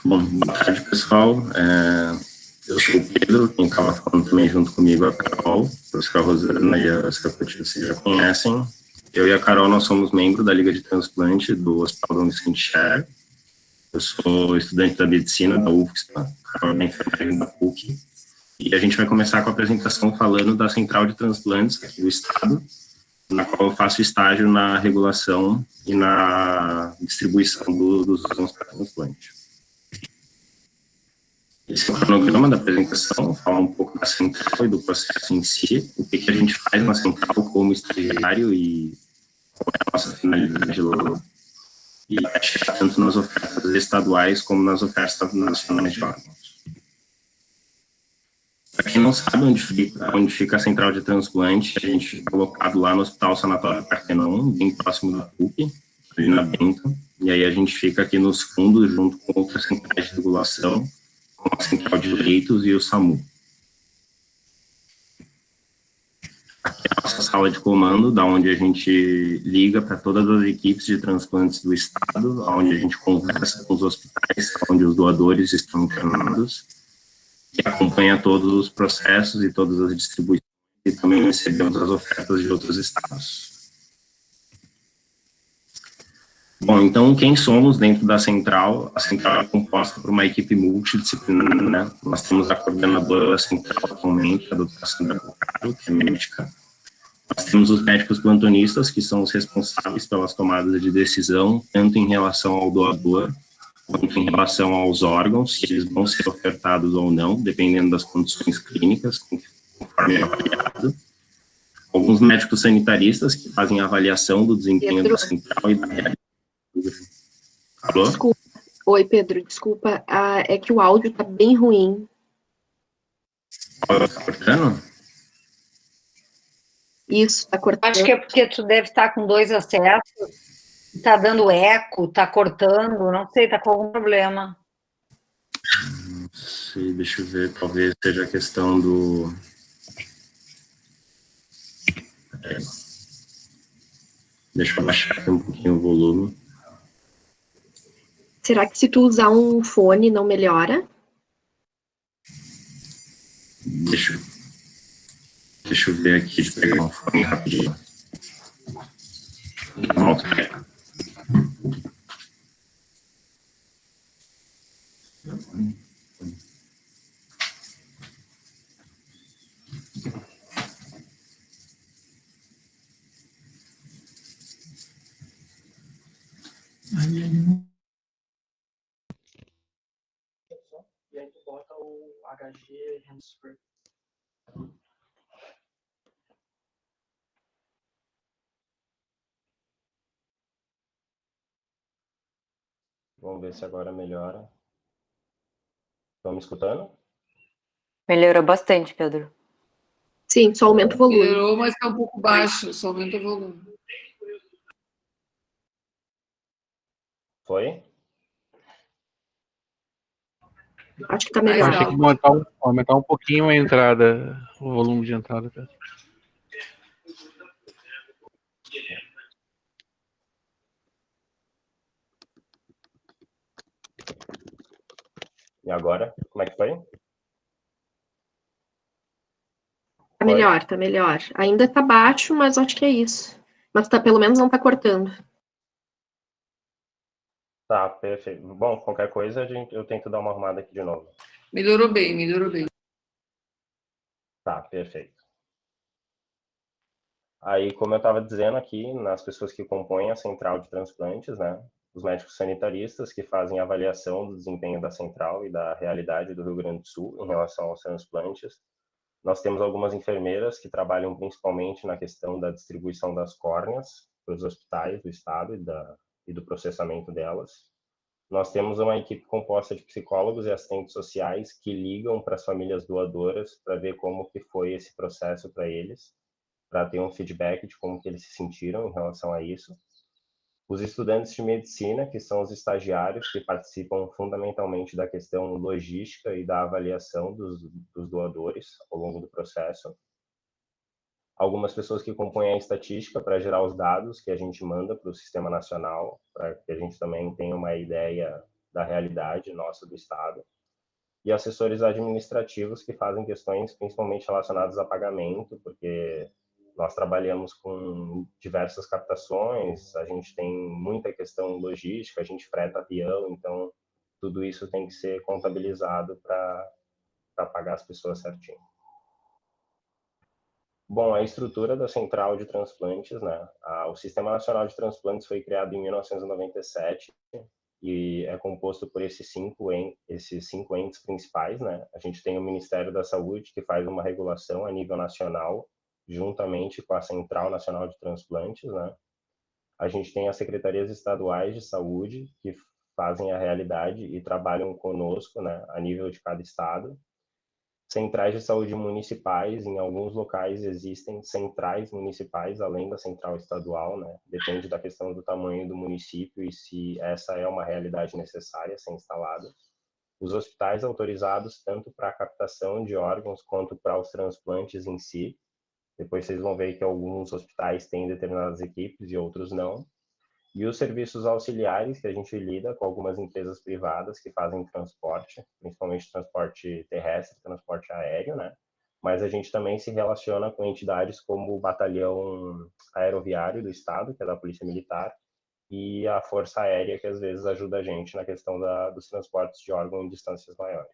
Bom, boa tarde, pessoal. Eu sou o Pedro, quem estava falando também junto comigo é a Carol, a professora Rosana e a Escapotina, vocês já conhecem. Eu e a Carol, nós somos membros da Liga de Transplante do Hospital Dom Vicente Scherer. Eu sou estudante da medicina da UFSPA, a Carol é da enfermagem da PUC, e a gente vai começar com a apresentação falando da Central de Transplantes aqui do Estado, na qual eu faço estágio na regulação e na distribuição dos órgãos para transplante. Esse é o cronograma da apresentação, fala um pouco da central e do processo em si, o que a gente faz na central como estagiário e qual é a nossa finalidade lá, e vai chegar tanto nas ofertas estaduais como nas ofertas nacionais de órgãos. Para quem não sabe onde fica a central de transplante, a gente fica colocado lá no Hospital Sanatório Partenon, bem próximo da PUC, ali na Benta, e aí a gente fica aqui nos fundos junto com outras centrais de regulação, como a central de leitos e o SAMU. Aqui é a nossa sala de comando, da onde a gente liga para todas as equipes de transplantes do estado, onde a gente conversa com os hospitais, onde os doadores estão internados, e acompanha todos os processos e todas as distribuições, e também recebemos as ofertas de outros estados. Bom, então, quem somos dentro da central? A central é composta por uma equipe multidisciplinar, né? Nós temos a coordenadora da central atualmente, a doutora Sandra Bocaro, que é médica. Nós temos os médicos plantonistas, que são os responsáveis pelas tomadas de decisão, tanto em relação ao doador, quanto em relação aos órgãos, se eles vão ser ofertados ou não, dependendo das condições clínicas, conforme é avaliado. Alguns médicos sanitaristas, que fazem a avaliação do desempenho da central e da realidade. Alô? Desculpa. Oi, Pedro, desculpa, é que o áudio tá bem ruim. Tá cortando? Isso, tá cortando. Acho que é porque tu deve estar com 2 acessos, tá dando eco, tá cortando, não sei, tá com algum problema. Não sei, deixa eu ver, talvez seja a questão do... Deixa eu baixar aqui um pouquinho o volume. Será que se tu usar um fone não melhora? Deixa eu ver aqui, de pegar um fone rapidinho. Volta. E aí tu bota o HG handsfree. Vamos ver se agora melhora. Estão me escutando? Melhorou bastante, Pedro. Sim, só aumenta o volume. Melhorou, mas está um pouco baixo, só aumenta o volume. Foi? Acho que tá melhor. Acho que aumentar um pouquinho a entrada, o volume de entrada. Tá? E agora? Como é que foi? Tá melhor, tá melhor. Ainda tá baixo, mas acho que é isso. Mas tá, pelo menos não tá cortando. Tá, perfeito. Bom, qualquer coisa eu tento dar uma arrumada aqui de novo. Melhorou bem, melhorou bem. Tá, perfeito. Aí, como eu estava dizendo aqui, nas pessoas que compõem a central de transplantes, né, os médicos sanitaristas que fazem a avaliação do desempenho da central e da realidade do Rio Grande do Sul em relação aos transplantes. Nós temos algumas enfermeiras que trabalham principalmente na questão da distribuição das córneas para os hospitais do estado e do processamento delas. Nós temos uma equipe composta de psicólogos e assistentes sociais que ligam para as famílias doadoras para ver como que foi esse processo para eles, para ter um feedback de como que eles se sentiram em relação a isso. Os estudantes de medicina, que são os estagiários, que participam fundamentalmente da questão logística e da avaliação dos doadores ao longo do processo. Algumas pessoas que compõem a estatística para gerar os dados que a gente manda para o Sistema Nacional, para que a gente também tenha uma ideia da realidade nossa do Estado, e assessores administrativos que fazem questões principalmente relacionadas a pagamento, porque nós trabalhamos com diversas captações, a gente tem muita questão logística, a gente freta avião, então tudo isso tem que ser contabilizado para pagar as pessoas certinho. Bom, a estrutura da Central de Transplantes, né? O Sistema Nacional de Transplantes foi criado em 1997 e é composto por esses cinco entes principais, né? A gente tem o Ministério da Saúde, que faz uma regulação a nível nacional, juntamente com a Central Nacional de Transplantes, né? A gente tem as secretarias estaduais de saúde, que fazem a realidade e trabalham conosco, né, a nível de cada estado. Centrais de saúde municipais, em alguns locais existem centrais municipais, além da central estadual, né? Depende da questão do tamanho do município e se essa é uma realidade necessária a ser instalada. Os hospitais autorizados tanto para a captação de órgãos quanto para os transplantes em si. Depois vocês vão ver que alguns hospitais têm determinadas equipes e outros não. E os serviços auxiliares, que a gente lida com algumas empresas privadas que fazem transporte, principalmente transporte terrestre, transporte aéreo, né? Mas a gente também se relaciona com entidades como o Batalhão Aeroviário do Estado, que é da Polícia Militar, e a Força Aérea, que às vezes ajuda a gente na questão dos transportes de órgão em distâncias maiores.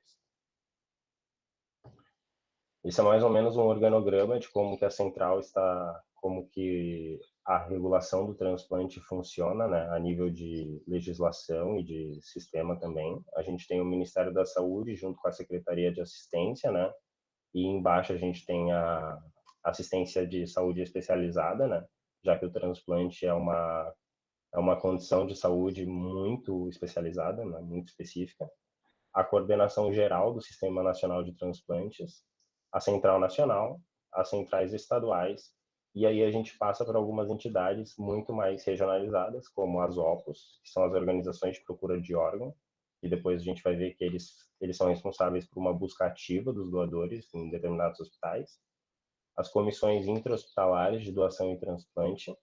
Isso é mais ou menos um organograma de como que a central está, como que a regulação do transplante funciona, né, a nível de legislação e de sistema também. A gente tem o Ministério da Saúde junto com a Secretaria de Assistência, né, e embaixo a gente tem a assistência de saúde especializada, né, já que o transplante é uma condição de saúde muito especializada, né, muito específica. A coordenação geral do Sistema Nacional de Transplantes, a Central Nacional, as centrais estaduais, e aí a gente passa para algumas entidades muito mais regionalizadas, como as OPOS, que são as organizações de procura de órgão, e depois a gente vai ver que eles são responsáveis por uma busca ativa dos doadores em determinados hospitais. As comissões intra-hospitalares de doação e transplante,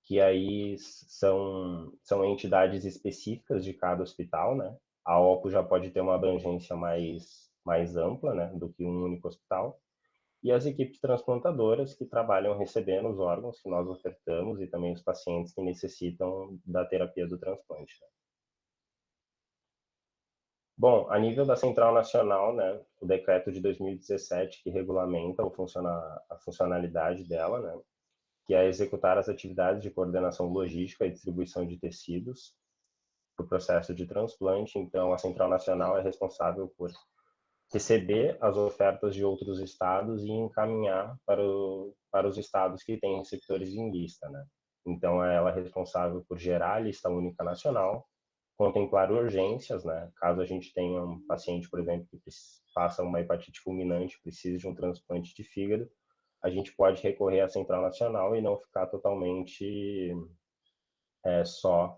que aí são entidades específicas de cada hospital, né? A OPO já pode ter uma abrangência mais ampla, né, do que um único hospital. E as equipes transplantadoras que trabalham recebendo os órgãos que nós ofertamos e também os pacientes que necessitam da terapia do transplante. Né? Bom, a nível da Central Nacional, né, o decreto de 2017 que regulamenta a funcionalidade dela, né, que é executar as atividades de coordenação logística e distribuição de tecidos para o processo de transplante. Então, a Central Nacional é responsável por receber as ofertas de outros estados e encaminhar para os estados que têm receptores em lista, né? Então, ela é responsável por gerar a lista única nacional, contemplar urgências, né? Caso a gente tenha um paciente, por exemplo, que faça uma hepatite fulminante, precise de um transplante de fígado, a gente pode recorrer à Central Nacional e não ficar totalmente só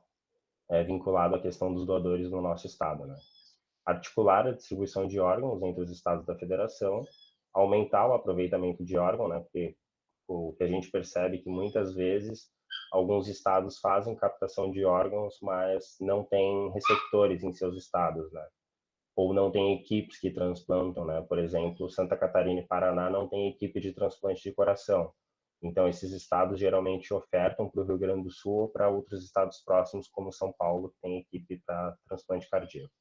vinculado à questão dos doadores no nosso estado, né? Articular a distribuição de órgãos entre os estados da federação, aumentar o aproveitamento de órgão, né? Porque o que a gente percebe é que muitas vezes alguns estados fazem captação de órgãos, mas não têm receptores em seus estados, né? Ou não tem equipes que transplantam, né? Por exemplo, Santa Catarina e Paraná não tem equipe de transplante de coração. Então, esses estados geralmente ofertam para o Rio Grande do Sul ou para outros estados próximos, como São Paulo, que tem equipe para transplante cardíaco.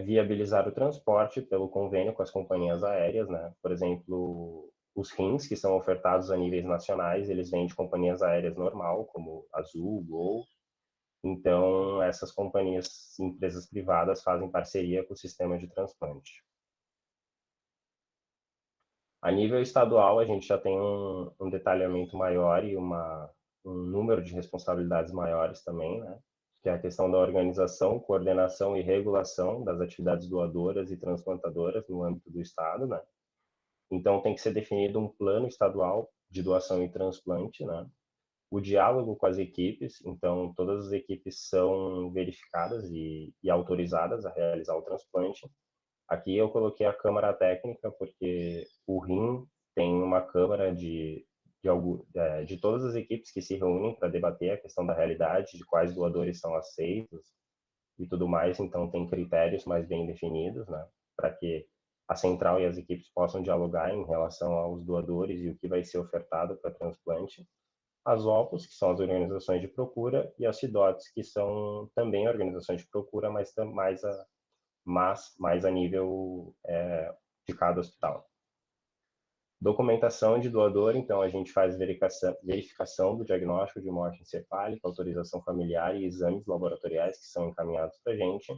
Viabilizar o transporte pelo convênio com as companhias aéreas, né? Por exemplo, os rins que são ofertados a níveis nacionais, eles vêm de companhias aéreas normal, como Azul, Gol. Então, essas companhias, empresas privadas, fazem parceria com o sistema de transplante. A nível estadual, a gente já tem um detalhamento maior e um número de responsabilidades maiores também, né? Que é a questão da organização, coordenação e regulação das atividades doadoras e transplantadoras no âmbito do Estado, né? Então, tem que ser definido um plano estadual de doação e transplante, né? O diálogo com as equipes, então, todas as equipes são verificadas e autorizadas a realizar o transplante. Aqui eu coloquei a câmara técnica, porque o rim tem uma câmara de todas as equipes que se reúnem para debater a questão da realidade, de quais doadores são aceitos, e tudo mais, então tem critérios mais bem definidos, né, para que a central e as equipes possam dialogar em relação aos doadores e o que vai ser ofertado para transplante. As OPOS, que são as organizações de procura, e as CIDOTs, que são também organizações de procura, mas mais a nível de cada hospital. Documentação de doador, então a gente faz verificação do diagnóstico de morte encefálica, autorização familiar e exames laboratoriais que são encaminhados para a gente.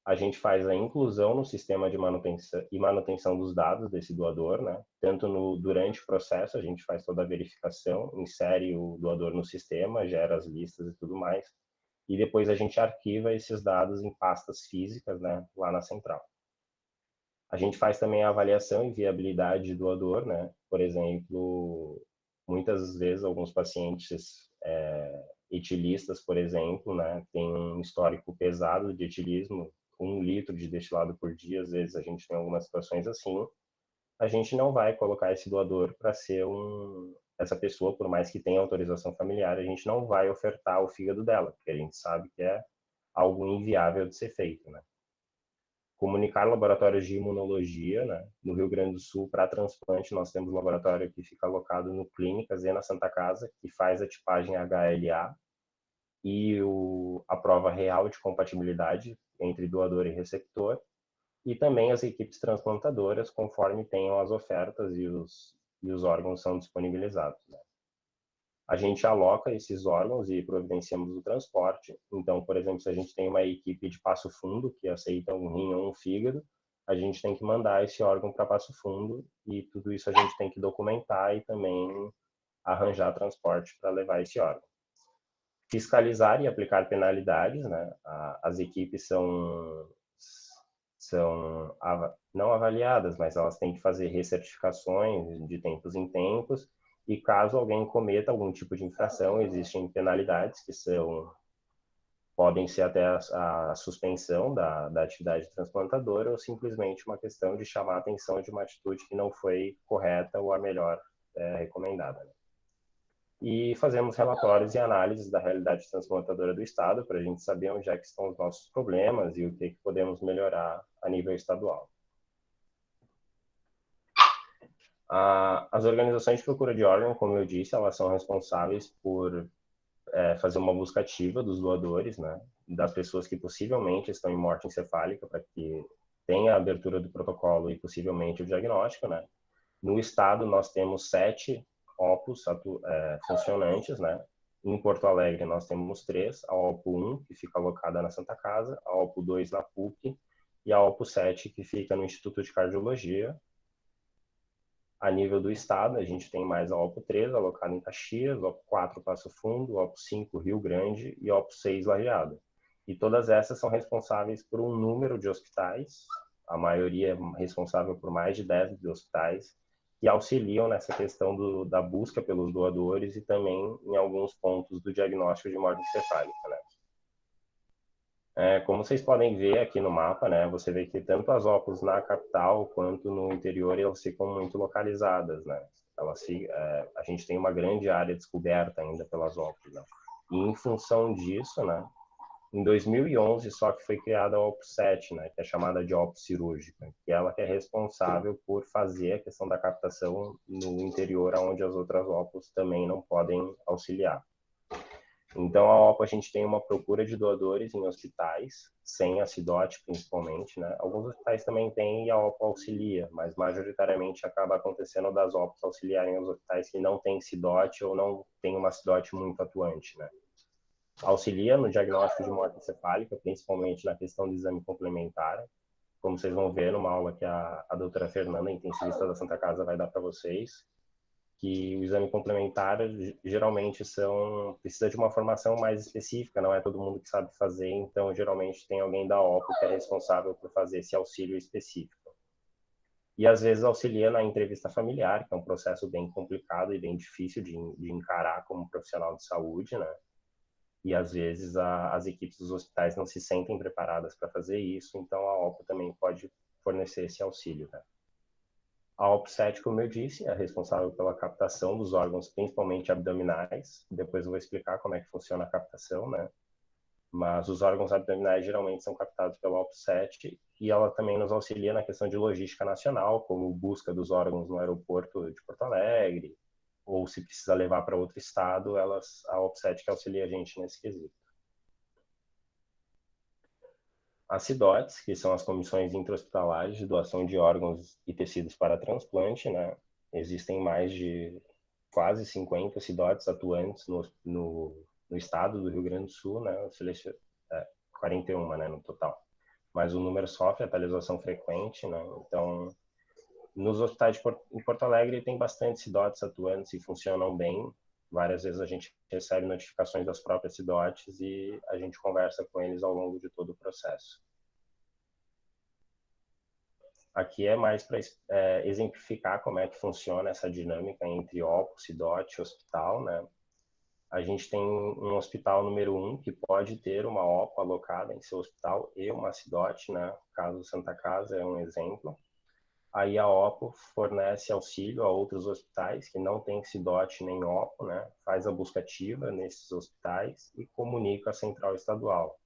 A gente faz a inclusão no sistema de manutenção dos dados desse doador, né? Tanto durante o processo, a gente faz toda a verificação, insere o doador no sistema, gera as listas e tudo mais, e depois a gente arquiva esses dados em pastas físicas, né, lá na central. A gente faz também a avaliação e viabilidade de doador, né? Por exemplo, muitas vezes alguns pacientes etilistas, por exemplo, né, têm um histórico pesado de etilismo, 1 litro de destilado por dia, às vezes a gente tem algumas situações assim, a gente não vai colocar esse doador para ser essa pessoa, por mais que tenha autorização familiar, a gente não vai ofertar o fígado dela, porque a gente sabe que é algo inviável de ser feito, né? Comunicar laboratórios de imunologia, né? No Rio Grande do Sul, para transplante, nós temos um laboratório que fica alocado no Clínicas e na Santa Casa, que faz a tipagem HLA e a prova real de compatibilidade entre doador e receptor, e também as equipes transplantadoras, conforme tenham as ofertas e os órgãos são disponibilizados, né? A gente aloca esses órgãos e providenciamos o transporte. Então, por exemplo, se a gente tem uma equipe de Passo Fundo que aceita um rim ou um fígado, a gente tem que mandar esse órgão para Passo Fundo e tudo isso a gente tem que documentar e também arranjar transporte para levar esse órgão. Fiscalizar e aplicar penalidades, né? As equipes são não avaliadas, mas elas têm que fazer recertificações de tempos em tempos, e caso alguém cometa algum tipo de infração, existem penalidades que podem ser até a suspensão da atividade transplantadora ou simplesmente uma questão de chamar a atenção de uma atitude que não foi correta ou a melhor recomendada, né? E fazemos relatórios e análises da realidade transplantadora do Estado para a gente saber onde é que estão os nossos problemas e o que podemos melhorar a nível estadual. As organizações de procura de órgão, como eu disse, elas são responsáveis por fazer uma busca ativa dos doadores, né, das pessoas que possivelmente estão em morte encefálica, para que tenha a abertura do protocolo e possivelmente o diagnóstico, né. No estado, nós temos 7 OPOS funcionantes, né. Em Porto Alegre, nós temos 3, a OPO 1, que fica alocada na Santa Casa, a OPO 2 na PUC, e a OPO 7, que fica no Instituto de Cardiologia. A nível do estado, a gente tem mais a OPO 3, alocada em Caxias, OPO 4, Passo Fundo, OPO 5, Rio Grande e OPO 6, Lajeado. E todas essas são responsáveis por um número de hospitais, a maioria é responsável por mais de 10 hospitais, que auxiliam nessa questão da busca pelos doadores e também em alguns pontos do diagnóstico de morte encefálica, né? Como vocês podem ver aqui no mapa, né, você vê que tanto as OPOS na capital quanto no interior elas ficam muito localizadas, né? A gente tem uma grande área descoberta ainda pelas OPOS, né? E em função disso, né, em 2011 só que foi criada a OPO 7, né, que é chamada de OPO cirúrgica, que ela que é responsável por fazer a questão da captação no interior, onde as outras OPOS também não podem auxiliar. Então, a OPO, a gente tem uma procura de doadores em hospitais, sem a CIDOT principalmente, né? Alguns hospitais também têm e a OPO auxilia, mas majoritariamente acaba acontecendo das OPOs auxiliarem os hospitais que não têm CIDOT ou não têm uma CIDOT muito atuante, né? Auxilia no diagnóstico de morte encefálica, principalmente na questão do exame complementar, como vocês vão ver numa aula que a doutora Fernanda, intensivista da Santa Casa, vai dar para vocês, que o exame complementar geralmente precisa de uma formação mais específica, não é todo mundo que sabe fazer, então geralmente tem alguém da OPO que é responsável por fazer esse auxílio específico. E às vezes auxilia na entrevista familiar, que é um processo bem complicado e bem difícil de encarar como profissional de saúde, né? E às vezes as equipes dos hospitais não se sentem preparadas para fazer isso, então a OPO também pode fornecer esse auxílio, né? A OPO 7, como eu disse, é responsável pela captação dos órgãos, principalmente abdominais. Depois eu vou explicar como é que funciona a captação, né? mas os órgãos abdominais geralmente são captados pela OP7 e ela também nos auxilia na questão de logística nacional, como busca dos órgãos no aeroporto de Porto Alegre, ou se precisa levar para outro estado, a OP7 que auxilia a gente nesse quesito. As CIDOTs, que são as comissões intra-hospitalares de doação de órgãos e tecidos para transplante, né? Existem mais de quase 50 CIDOTs atuantes no estado do Rio Grande do Sul, né? 41, né, no total. Mas o número sofre atualização frequente, né? Então, nos hospitais em Porto Alegre tem bastante CIDOTs atuantes e funcionam bem. Várias vezes a gente recebe notificações das próprias CIDOTs e a gente conversa com eles ao longo de todo o processo. Aqui é mais para exemplificar como é que funciona essa dinâmica entre OPO, CIDOT e hospital, né? A gente tem um hospital número 1 que pode ter uma OPO alocada em seu hospital e uma CIDOT, né? O caso Santa Casa é um exemplo. Aí a OPO fornece auxílio a outros hospitais que não têm CIDOT nem OPO, né? Faz a busca ativa nesses hospitais e comunica a central estadual.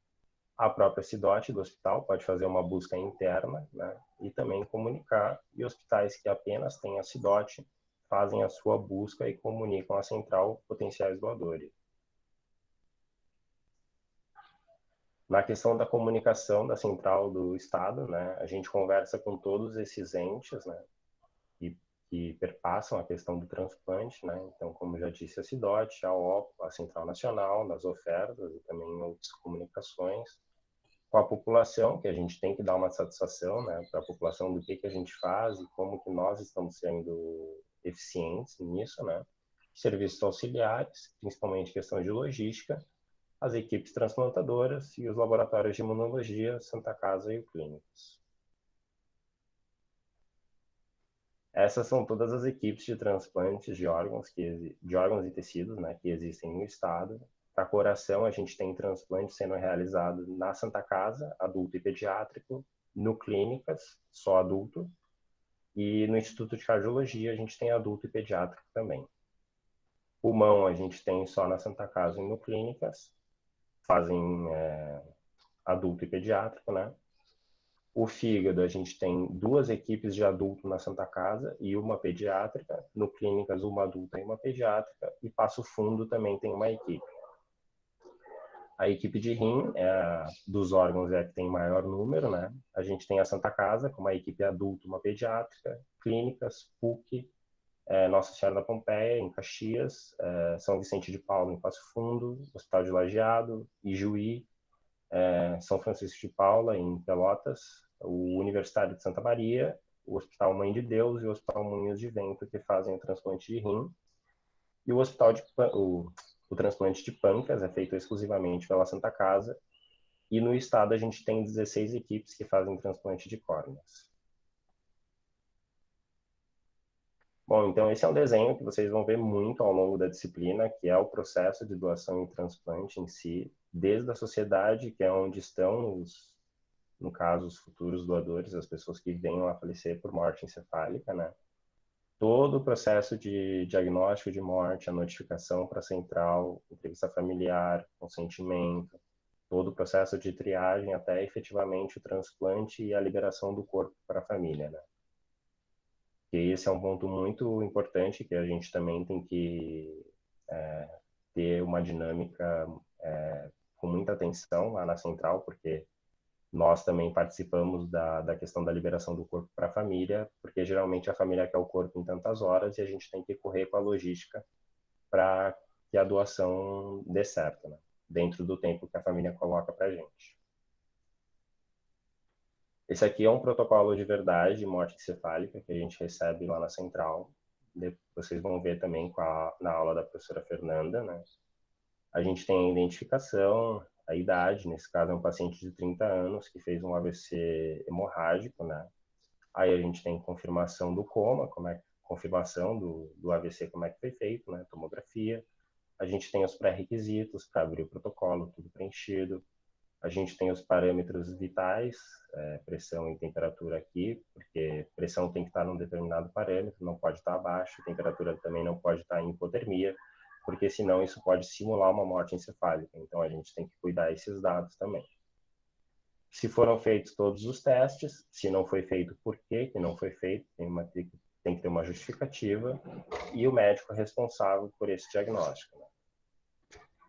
A própria CIDOT do hospital pode fazer uma busca interna, né? E também comunicar, e hospitais que apenas têm a CIDOT fazem a sua busca e comunicam à central potenciais doadores. Na questão da comunicação da central do estado, né, a gente conversa com todos esses entes, né, que perpassam a questão do transplante, né? Então, como já disse, a CIDOT, a OPO, a Central Nacional, das ofertas e também outras comunicações com a população, que a gente tem que dar uma satisfação, né, para a população do que a gente faz e como que nós estamos sendo eficientes nisso, né? Serviços auxiliares, principalmente questão de logística, as equipes transplantadoras e os laboratórios de imunologia, Santa Casa e o Clínicos. Essas são todas as equipes de transplantes de órgãos e tecidos, né, que existem no estado. Para coração, a gente tem transplante sendo realizado na Santa Casa, adulto e pediátrico, no Clínicas, só adulto, e no Instituto de Cardiologia a gente tem adulto e pediátrico também. Pulmão a gente tem só na Santa Casa e no Clínicas, fazem adulto e pediátrico, né? O fígado, a gente tem 2 equipes de adulto na Santa Casa e uma pediátrica. No Clínicas, uma adulta e uma pediátrica. E Passo Fundo também tem uma equipe. A equipe de rim, dos órgãos, é a que tem maior número, né? A gente tem a Santa Casa, com uma equipe adulta, uma pediátrica. Clínicas, PUC, Nossa Senhora da Pompeia, em Caxias. São Vicente de Paulo, em Passo Fundo. Hospital de Lajeado, Ijuí. São Francisco de Paula, em Pelotas, o Universitário de Santa Maria, o Hospital Mãe de Deus e o Hospital Moinhos de Vento, que fazem o transplante de rim. E o transplante de pâncreas é feito exclusivamente pela Santa Casa. E no estado a gente tem 16 equipes que fazem transplante de córneas. Bom, então esse é um desenho que vocês vão ver muito ao longo da disciplina, que é o processo de doação e transplante em si, desde a sociedade, que é onde estão no caso, os futuros doadores, as pessoas que venham a falecer por morte encefálica, né? Todo o processo de diagnóstico de morte, a notificação para a central, entrevista familiar, consentimento, todo o processo de triagem até efetivamente o transplante e a liberação do corpo para a família, né? E esse é um ponto muito importante que a gente também tem que ter uma dinâmica com muita atenção lá na central, porque nós também participamos da questão da liberação do corpo para a família, porque geralmente a família quer o corpo em tantas horas e a gente tem que correr com a logística para que a doação dê certo, né? Dentro do tempo que a família coloca para a gente. Esse aqui é um protocolo de verdade de morte encefálica que a gente recebe lá na central. Vocês vão ver também na aula da professora Fernanda, né? A gente tem a identificação, a idade, nesse caso é um paciente de 30 anos que fez um AVC hemorrágico, né? Aí a gente tem confirmação do coma, confirmação do AVC, como é que foi feito, né? Tomografia. A gente tem os pré-requisitos para abrir o protocolo, tudo preenchido. A gente tem os parâmetros vitais, pressão e temperatura aqui, porque pressão tem que estar num determinado parâmetro, não pode estar abaixo, temperatura também não pode estar em hipotermia. porque senão isso pode simular uma morte encefálica. Então a gente tem que cuidar desses dados também. Se foram feitos todos os testes, se não foi feito, por que não foi feito, tem que ter uma justificativa, e o médico é responsável por esse diagnóstico, né?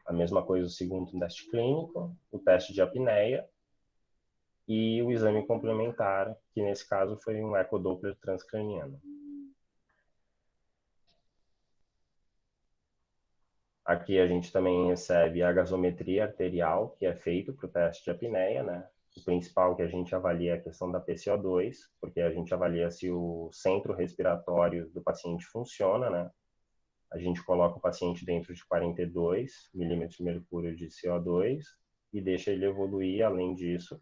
A mesma coisa o segundo teste clínico, o teste de apneia e o exame complementar, que nesse caso foi um ecodoppler transcraniano. Aqui a gente também recebe a gasometria arterial, que é feito para o teste de apneia, né? O principal que a gente avalia é a questão da PCO2, porque a gente avalia se o centro respiratório do paciente funciona, né? A gente coloca o paciente dentro de 42 milímetros de mercúrio de CO2 e deixa ele evoluir além disso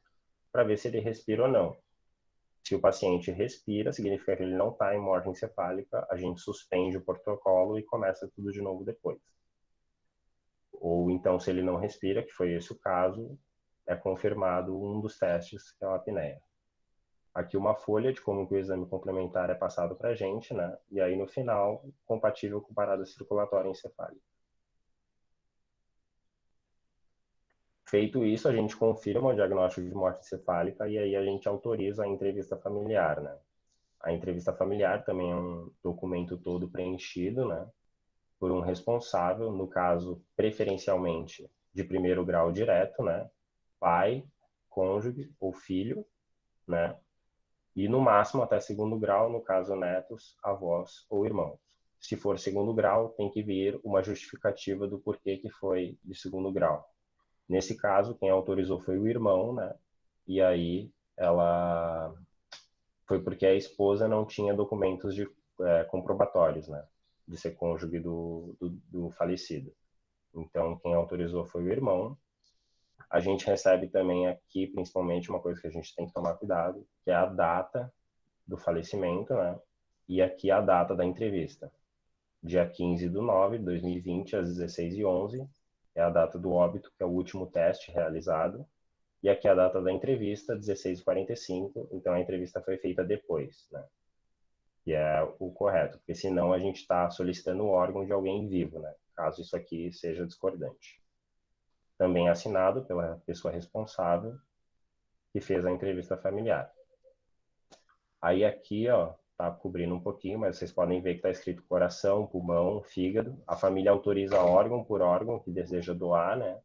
para ver se ele respira ou não. Se o paciente respira, significa que ele não está em morte encefálica, a gente suspende o protocolo e começa tudo de novo depois. Ou então, se ele não respira, que foi esse o caso, é confirmado um dos testes, que é a apneia. Aqui uma folha de como que o exame complementar é passado para a gente, né? E aí no final, compatível com parada circulatória encefálica. Feito isso, a gente confirma o diagnóstico de morte encefálica e aí a gente autoriza a entrevista familiar, né? A entrevista familiar também é um documento todo preenchido, né? Por um responsável, no caso, preferencialmente, de primeiro grau direto, né? Pai, cônjuge ou filho, né? E no máximo até segundo grau, no caso netos, avós ou irmãos. Se for segundo grau, tem que vir uma justificativa do porquê que foi de segundo grau. Nesse caso, quem autorizou foi o irmão, né? E aí ela foi porque a esposa não tinha documentos comprobatórios, né? De ser cônjuge do falecido. Então, quem autorizou foi o irmão. A gente recebe também aqui, principalmente, uma coisa que a gente tem que tomar cuidado, que é a data do falecimento, né? E aqui a data da entrevista. Dia 15/9/2020, às 16h11, é a data do óbito, que é o último teste realizado. E aqui a data da entrevista, 16h45, então a entrevista foi feita depois, né? Que é o correto, porque senão a gente está solicitando o órgão de alguém vivo, né? Caso isso aqui seja discordante. Também assinado pela pessoa responsável que fez a entrevista familiar. Aí aqui, ó, tá cobrindo um pouquinho, mas vocês podem ver que está escrito coração, pulmão, fígado. A família autoriza órgão por órgão que deseja doar, né?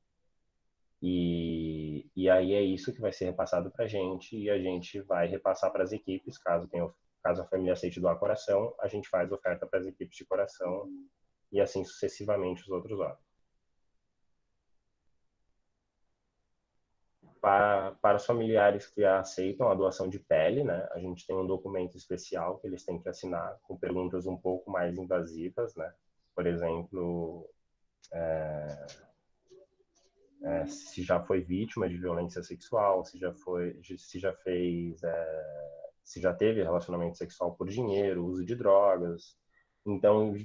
E aí é isso que vai ser repassado para a gente e a gente vai repassar para as equipes, caso a família aceite doar coração, a gente faz oferta para as equipes de coração e assim sucessivamente os outros órgãos. Para os familiares que aceitam a doação de pele, né, a gente tem um documento especial que eles têm que assinar com perguntas um pouco mais invasivas, né? Por exemplo, se já foi vítima de violência sexual, se já teve relacionamento sexual por dinheiro, uso de drogas. Então,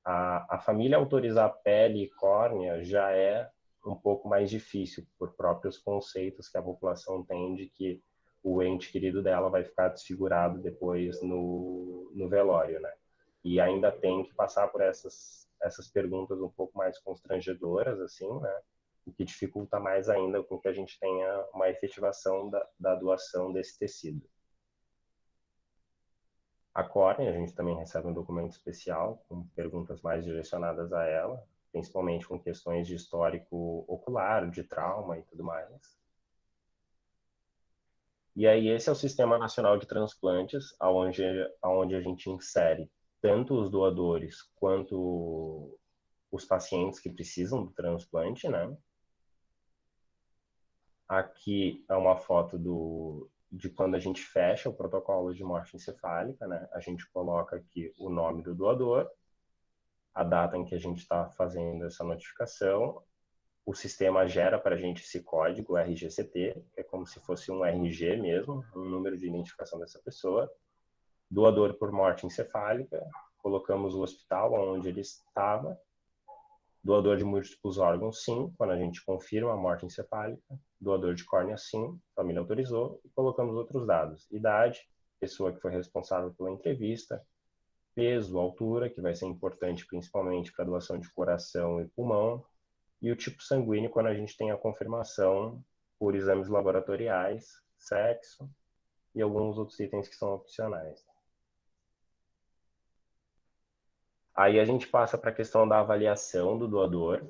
a família autorizar pele e córnea já é um pouco mais difícil, por próprios conceitos que a população tem de que o ente querido dela vai ficar desfigurado depois no velório, né? E ainda tem que passar por essas perguntas um pouco mais constrangedoras, assim, né? O que dificulta mais ainda com que a gente tenha uma efetivação da doação desse tecido. A córnea, a gente também recebe um documento especial com perguntas mais direcionadas a ela, principalmente com questões de histórico ocular, de trauma e tudo mais. E aí esse é o Sistema Nacional de Transplantes, onde a gente insere tanto os doadores quanto os pacientes que precisam do transplante, né? Aqui é uma foto de quando a gente fecha o protocolo de morte encefálica, né? A gente coloca aqui o nome do doador, a data em que a gente está fazendo essa notificação, o sistema gera para a gente esse código RGCT, que é como se fosse um RG mesmo, um número de identificação dessa pessoa, doador por morte encefálica, colocamos o hospital onde ele estava, doador de múltiplos órgãos, sim, quando a gente confirma a morte encefálica, doador de córnea, sim, família autorizou, e colocamos outros dados, idade, pessoa que foi responsável pela entrevista, peso, altura, que vai ser importante principalmente para a doação de coração e pulmão, e o tipo sanguíneo quando a gente tem a confirmação por exames laboratoriais, sexo e alguns outros itens que são opcionais. Aí a gente passa para a questão da avaliação do doador,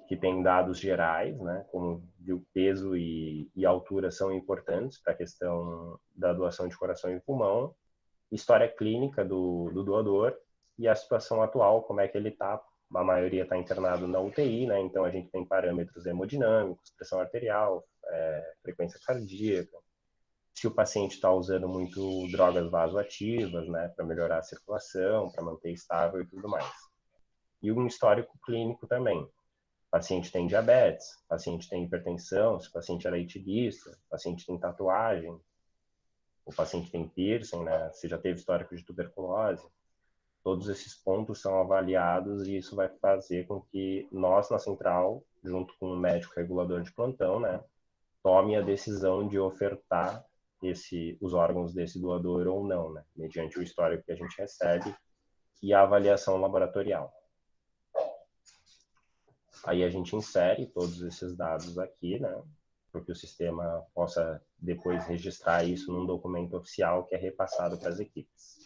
que tem dados gerais, né, como o peso e altura são importantes para a questão da doação de coração e pulmão, história clínica do doador e a situação atual, como é que ele está. A maioria está internado na UTI, né, então a gente tem parâmetros hemodinâmicos, pressão arterial, frequência cardíaca, se o paciente está usando muito drogas vasoativas, né, para melhorar a circulação, para manter estável e tudo mais. E um histórico clínico também. O paciente tem diabetes, o paciente tem hipertensão, se o paciente é leitiguista, o paciente tem tatuagem, o paciente tem piercing, né, se já teve histórico de tuberculose. Todos esses pontos são avaliados e isso vai fazer com que nós, na central, junto com o médico regulador de plantão, né, tome a decisão de ofertar os órgãos desse doador ou não, né, mediante o histórico que a gente recebe e a avaliação laboratorial. Aí a gente insere todos esses dados aqui, né, para que o sistema possa depois registrar isso num documento oficial que é repassado para as equipes.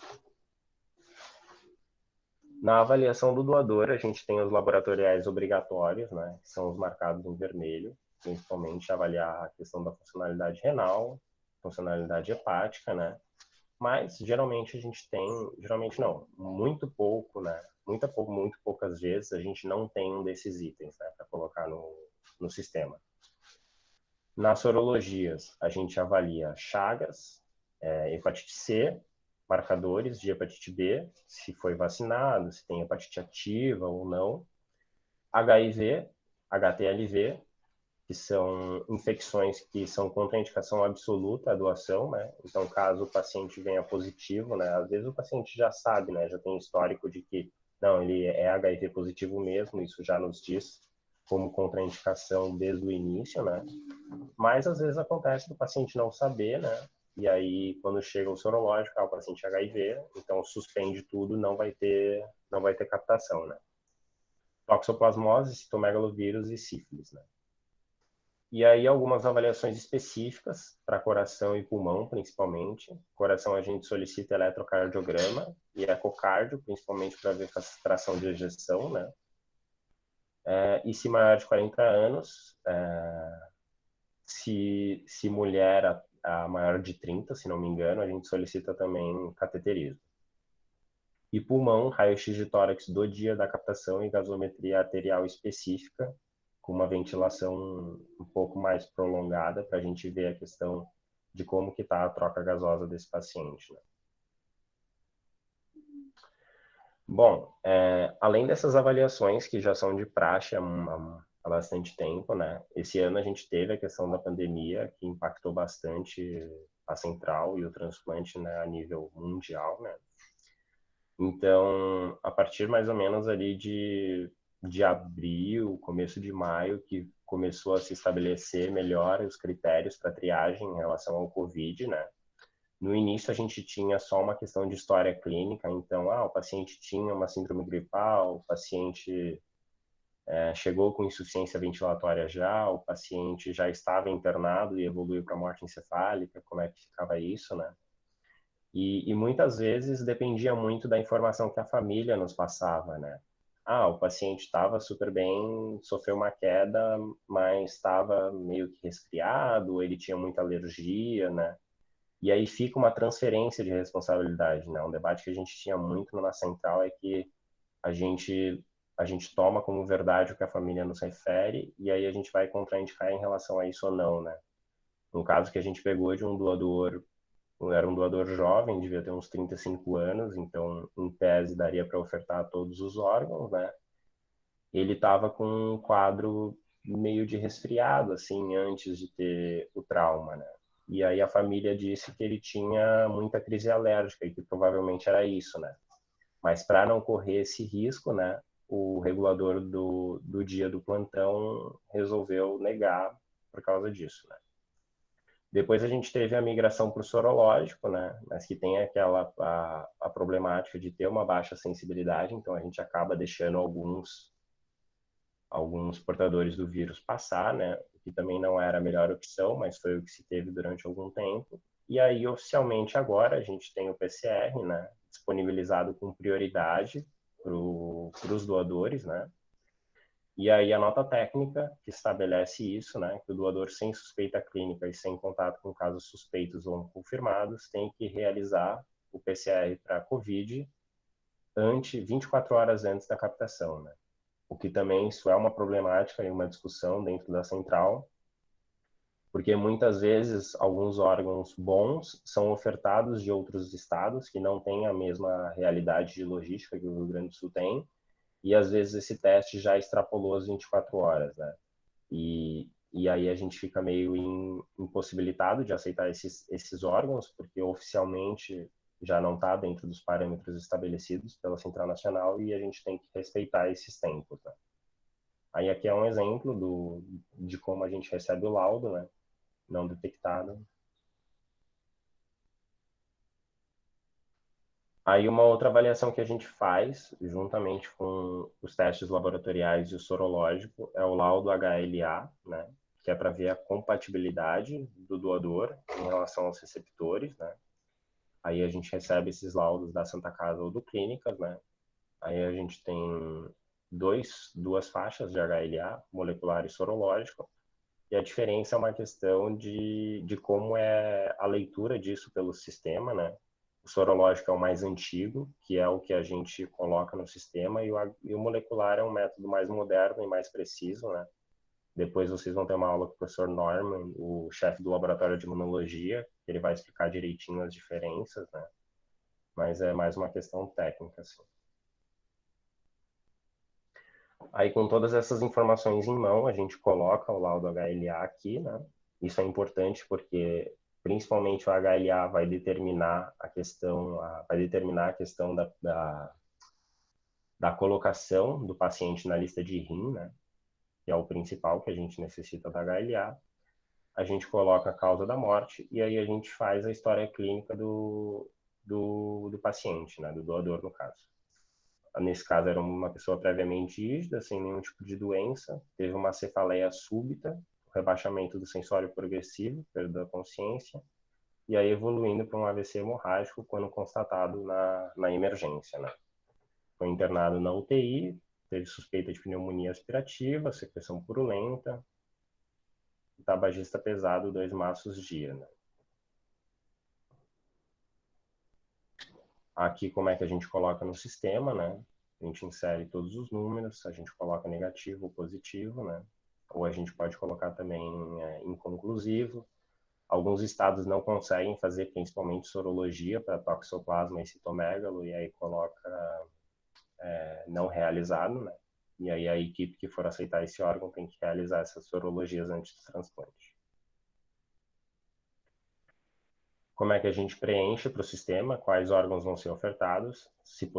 Na avaliação do doador, a gente tem os laboratoriais obrigatórios, né, que são os marcados em vermelho, principalmente avaliar a questão da funcionalidade renal, funcionalidade hepática, né, mas geralmente a gente tem, geralmente não, muito pouco, né, muito poucas vezes a gente não tem um desses itens, né, para colocar no sistema. Nas sorologias, a gente avalia Chagas, hepatite C, marcadores de hepatite B, se foi vacinado, se tem hepatite ativa ou não, HIV, HTLV, que são infecções que são contraindicação absoluta à doação, né? Então, caso o paciente venha positivo, né? Às vezes o paciente já sabe, né? Já tem histórico de que, não, ele é HIV positivo mesmo, isso já nos diz como contraindicação desde o início, né? Mas às vezes acontece do paciente não saber, né? E aí, quando chega o sorológico, o paciente HIV, então suspende tudo, não vai ter captação, né? Toxoplasmose, citomegalovírus e sífilis, né? E aí algumas avaliações específicas para coração e pulmão, principalmente. Coração a gente solicita eletrocardiograma e ecocardio, principalmente para ver fração de ejeção, né? E se maior de 40 anos, se mulher a maior de 30, se não me engano, a gente solicita também cateterismo. E pulmão, raio-x de tórax do dia da captação e gasometria arterial específica, com uma ventilação um pouco mais prolongada, para a gente ver a questão de como que está a troca gasosa desse paciente, né? Bom, além dessas avaliações que já são de praxe há bastante tempo, né? Esse ano a gente teve a questão da pandemia, que impactou bastante a central e o transplante, né, a nível mundial, né? Então, a partir mais ou menos ali de abril, começo de maio, que começou a se estabelecer melhor os critérios para triagem em relação ao COVID, né? No início a gente tinha só uma questão de história clínica, então, o paciente tinha uma síndrome gripal, o paciente chegou com insuficiência ventilatória já, o paciente já estava internado e evoluiu para morte encefálica, como é que ficava isso, né? E muitas vezes dependia muito da informação que a família nos passava, né? O paciente estava super bem, sofreu uma queda, mas estava meio que resfriado, ele tinha muita alergia, né? E aí fica uma transferência de responsabilidade, né? Um debate que a gente tinha muito na central é que a gente toma como verdade o que a família nos refere e aí a gente vai contraindicar em relação a isso ou não, né? No caso que a gente pegou de um doador, era um doador jovem, devia ter uns 35 anos, então em tese daria para ofertar todos os órgãos, né? Ele estava com um quadro meio de resfriado, assim, antes de ter o trauma, né? E aí a família disse que ele tinha muita crise alérgica e que provavelmente era isso, né? Mas para não correr esse risco, né, o regulador do dia do plantão resolveu negar por causa disso, né? Depois a gente teve a migração para o sorológico, né? Mas que tem a problemática de ter uma baixa sensibilidade, então a gente acaba deixando alguns portadores do vírus passar, né? O que também não era a melhor opção, mas foi o que se teve durante algum tempo. E aí, oficialmente agora, a gente tem o PCR, né? Disponibilizado com prioridade para os doadores, né? E aí a nota técnica que estabelece isso, né, que o doador sem suspeita clínica e sem contato com casos suspeitos ou confirmados tem que realizar o PCR para COVID 24 horas antes da captação, né? O que também isso é uma problemática e uma discussão dentro da central, porque muitas vezes alguns órgãos bons são ofertados de outros estados que não têm a mesma realidade de logística que o Rio Grande do Sul tem, e às vezes esse teste já extrapolou as 24 horas, né? E aí a gente fica meio impossibilitado de aceitar esses órgãos, porque oficialmente já não está dentro dos parâmetros estabelecidos pela Central Nacional e a gente tem que respeitar esses tempos, né? Aí aqui é um exemplo de como a gente recebe o laudo, né? Não detectado. Aí uma outra avaliação que a gente faz, juntamente com os testes laboratoriais e o sorológico, é o laudo HLA, né? Que é para ver a compatibilidade do doador em relação aos receptores, né? Aí a gente recebe esses laudos da Santa Casa ou do Clínicas, né? Aí a gente tem duas faixas de HLA, molecular e sorológico, e a diferença é uma questão de como é a leitura disso pelo sistema, né? O sorológico é o mais antigo, que é o que a gente coloca no sistema, e o molecular é um método mais moderno e mais preciso, né? Depois vocês vão ter uma aula com o professor Norman, o chefe do laboratório de imunologia, que ele vai explicar direitinho as diferenças, né? Mas é mais uma questão técnica, assim. Aí, com todas essas informações em mão, a gente coloca o laudo HLA aqui, né? Isso é importante porque, principalmente, o HLA vai determinar a questão da colocação do paciente na lista de rim, né? Que é o principal que a gente necessita da HLA. A gente coloca a causa da morte e aí a gente faz a história clínica do paciente, né? Do doador, no caso. Nesse caso, era uma pessoa previamente ígida, sem nenhum tipo de doença, teve uma cefaleia súbita, rebaixamento do sensório progressivo, perda da consciência, e aí evoluindo para um AVC hemorrágico quando constatado na emergência, né? Foi internado na UTI, teve suspeita de pneumonia aspirativa, secreção purulenta, tabagista pesado, 2 maços dia, né? Aqui como é que a gente coloca no sistema, né? A gente insere todos os números, a gente coloca negativo ou positivo, né? Ou a gente pode colocar também inconclusivo. Alguns estados não conseguem fazer, principalmente sorologia para toxoplasma e citomegalo, e aí coloca não realizado, né? E aí a equipe que for aceitar esse órgão tem que realizar essas sorologias antes do transplante. Como é que a gente preenche para o sistema, quais órgãos vão ser ofertados, se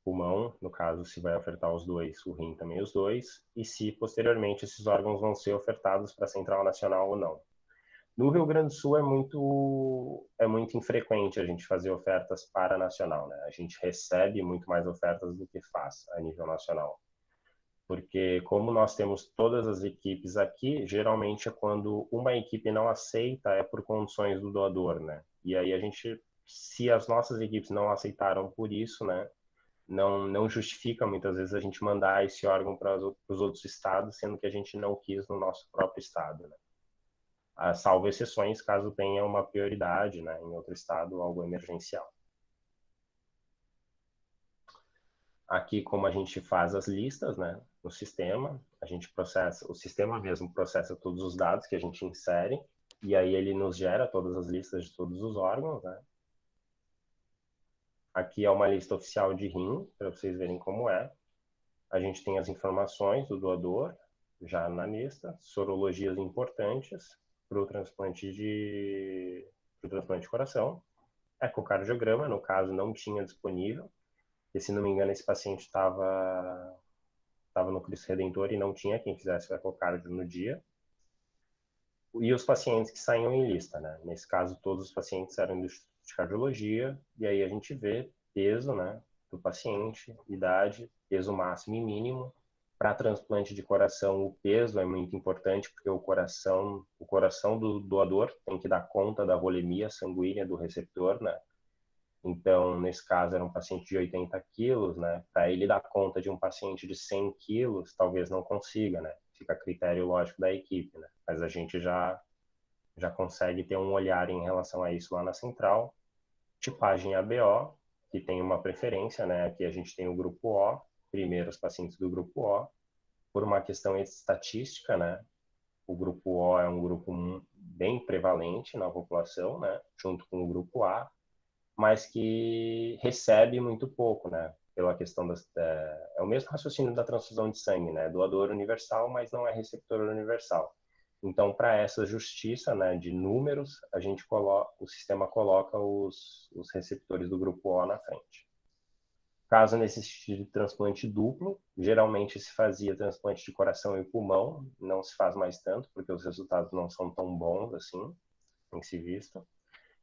pulmão, no caso, se vai ofertar os dois, o rim também os dois, e se posteriormente esses órgãos vão ser ofertados para a Central Nacional ou não. No Rio Grande do Sul é muito infrequente a gente fazer ofertas para nacional, né? A gente recebe muito mais ofertas do que faz a nível nacional. Porque como nós temos todas as equipes aqui, geralmente é quando uma equipe não aceita, é por condições do doador, né? E aí a gente, se as nossas equipes não aceitaram por isso, né? Não justifica muitas vezes a gente mandar esse órgão para os outros estados, sendo que a gente não quis no nosso próprio estado, né? Salvo exceções, caso tenha uma prioridade, né, em outro estado, algo emergencial. Aqui, como a gente faz as listas, né, no sistema, a gente processa, o sistema mesmo processa todos os dados que a gente insere, e aí ele nos gera todas as listas de todos os órgãos, né. Aqui é uma lista oficial de rim, para vocês verem como é. A gente tem as informações do doador, já na lista, sorologias importantes para o transplante de coração. Ecocardiograma, no caso, não tinha disponível, porque, se não me engano, esse paciente estava no Cristo Redentor e não tinha quem fizesse o ecocardio no dia. e os pacientes que saíam em lista, né? Nesse caso, todos os pacientes eram do Instituto de Cardiologia, e aí a gente vê peso, né, do paciente, idade, peso máximo e mínimo. Para transplante de coração, o peso é muito importante, porque o coração do doador tem que dar conta da volemia sanguínea do receptor, né? Então, nesse caso, era um paciente de 80 quilos, né? Para ele dar conta de um paciente de 100 quilos, talvez não consiga, né? Fica a critério lógico da equipe, né? Mas a gente já consegue ter um olhar em relação a isso lá na central. Tipagem ABO, que tem uma preferência, né? Aqui a gente tem o grupo O, primeiro os pacientes do grupo O, por uma questão estatística, né? O grupo O é um grupo bem prevalente na população, né? Junto com o grupo A, mas que recebe muito pouco, né? Pela questão é o mesmo raciocínio da transfusão de sangue, né? Doador universal, mas não é receptor universal. Então, para essa justiça, né, de números, o sistema coloca os receptores do grupo O na frente. Caso necessite de transplante duplo, geralmente se fazia transplante de coração e pulmão, não se faz mais tanto, porque os resultados não são tão bons assim, tem que se visto.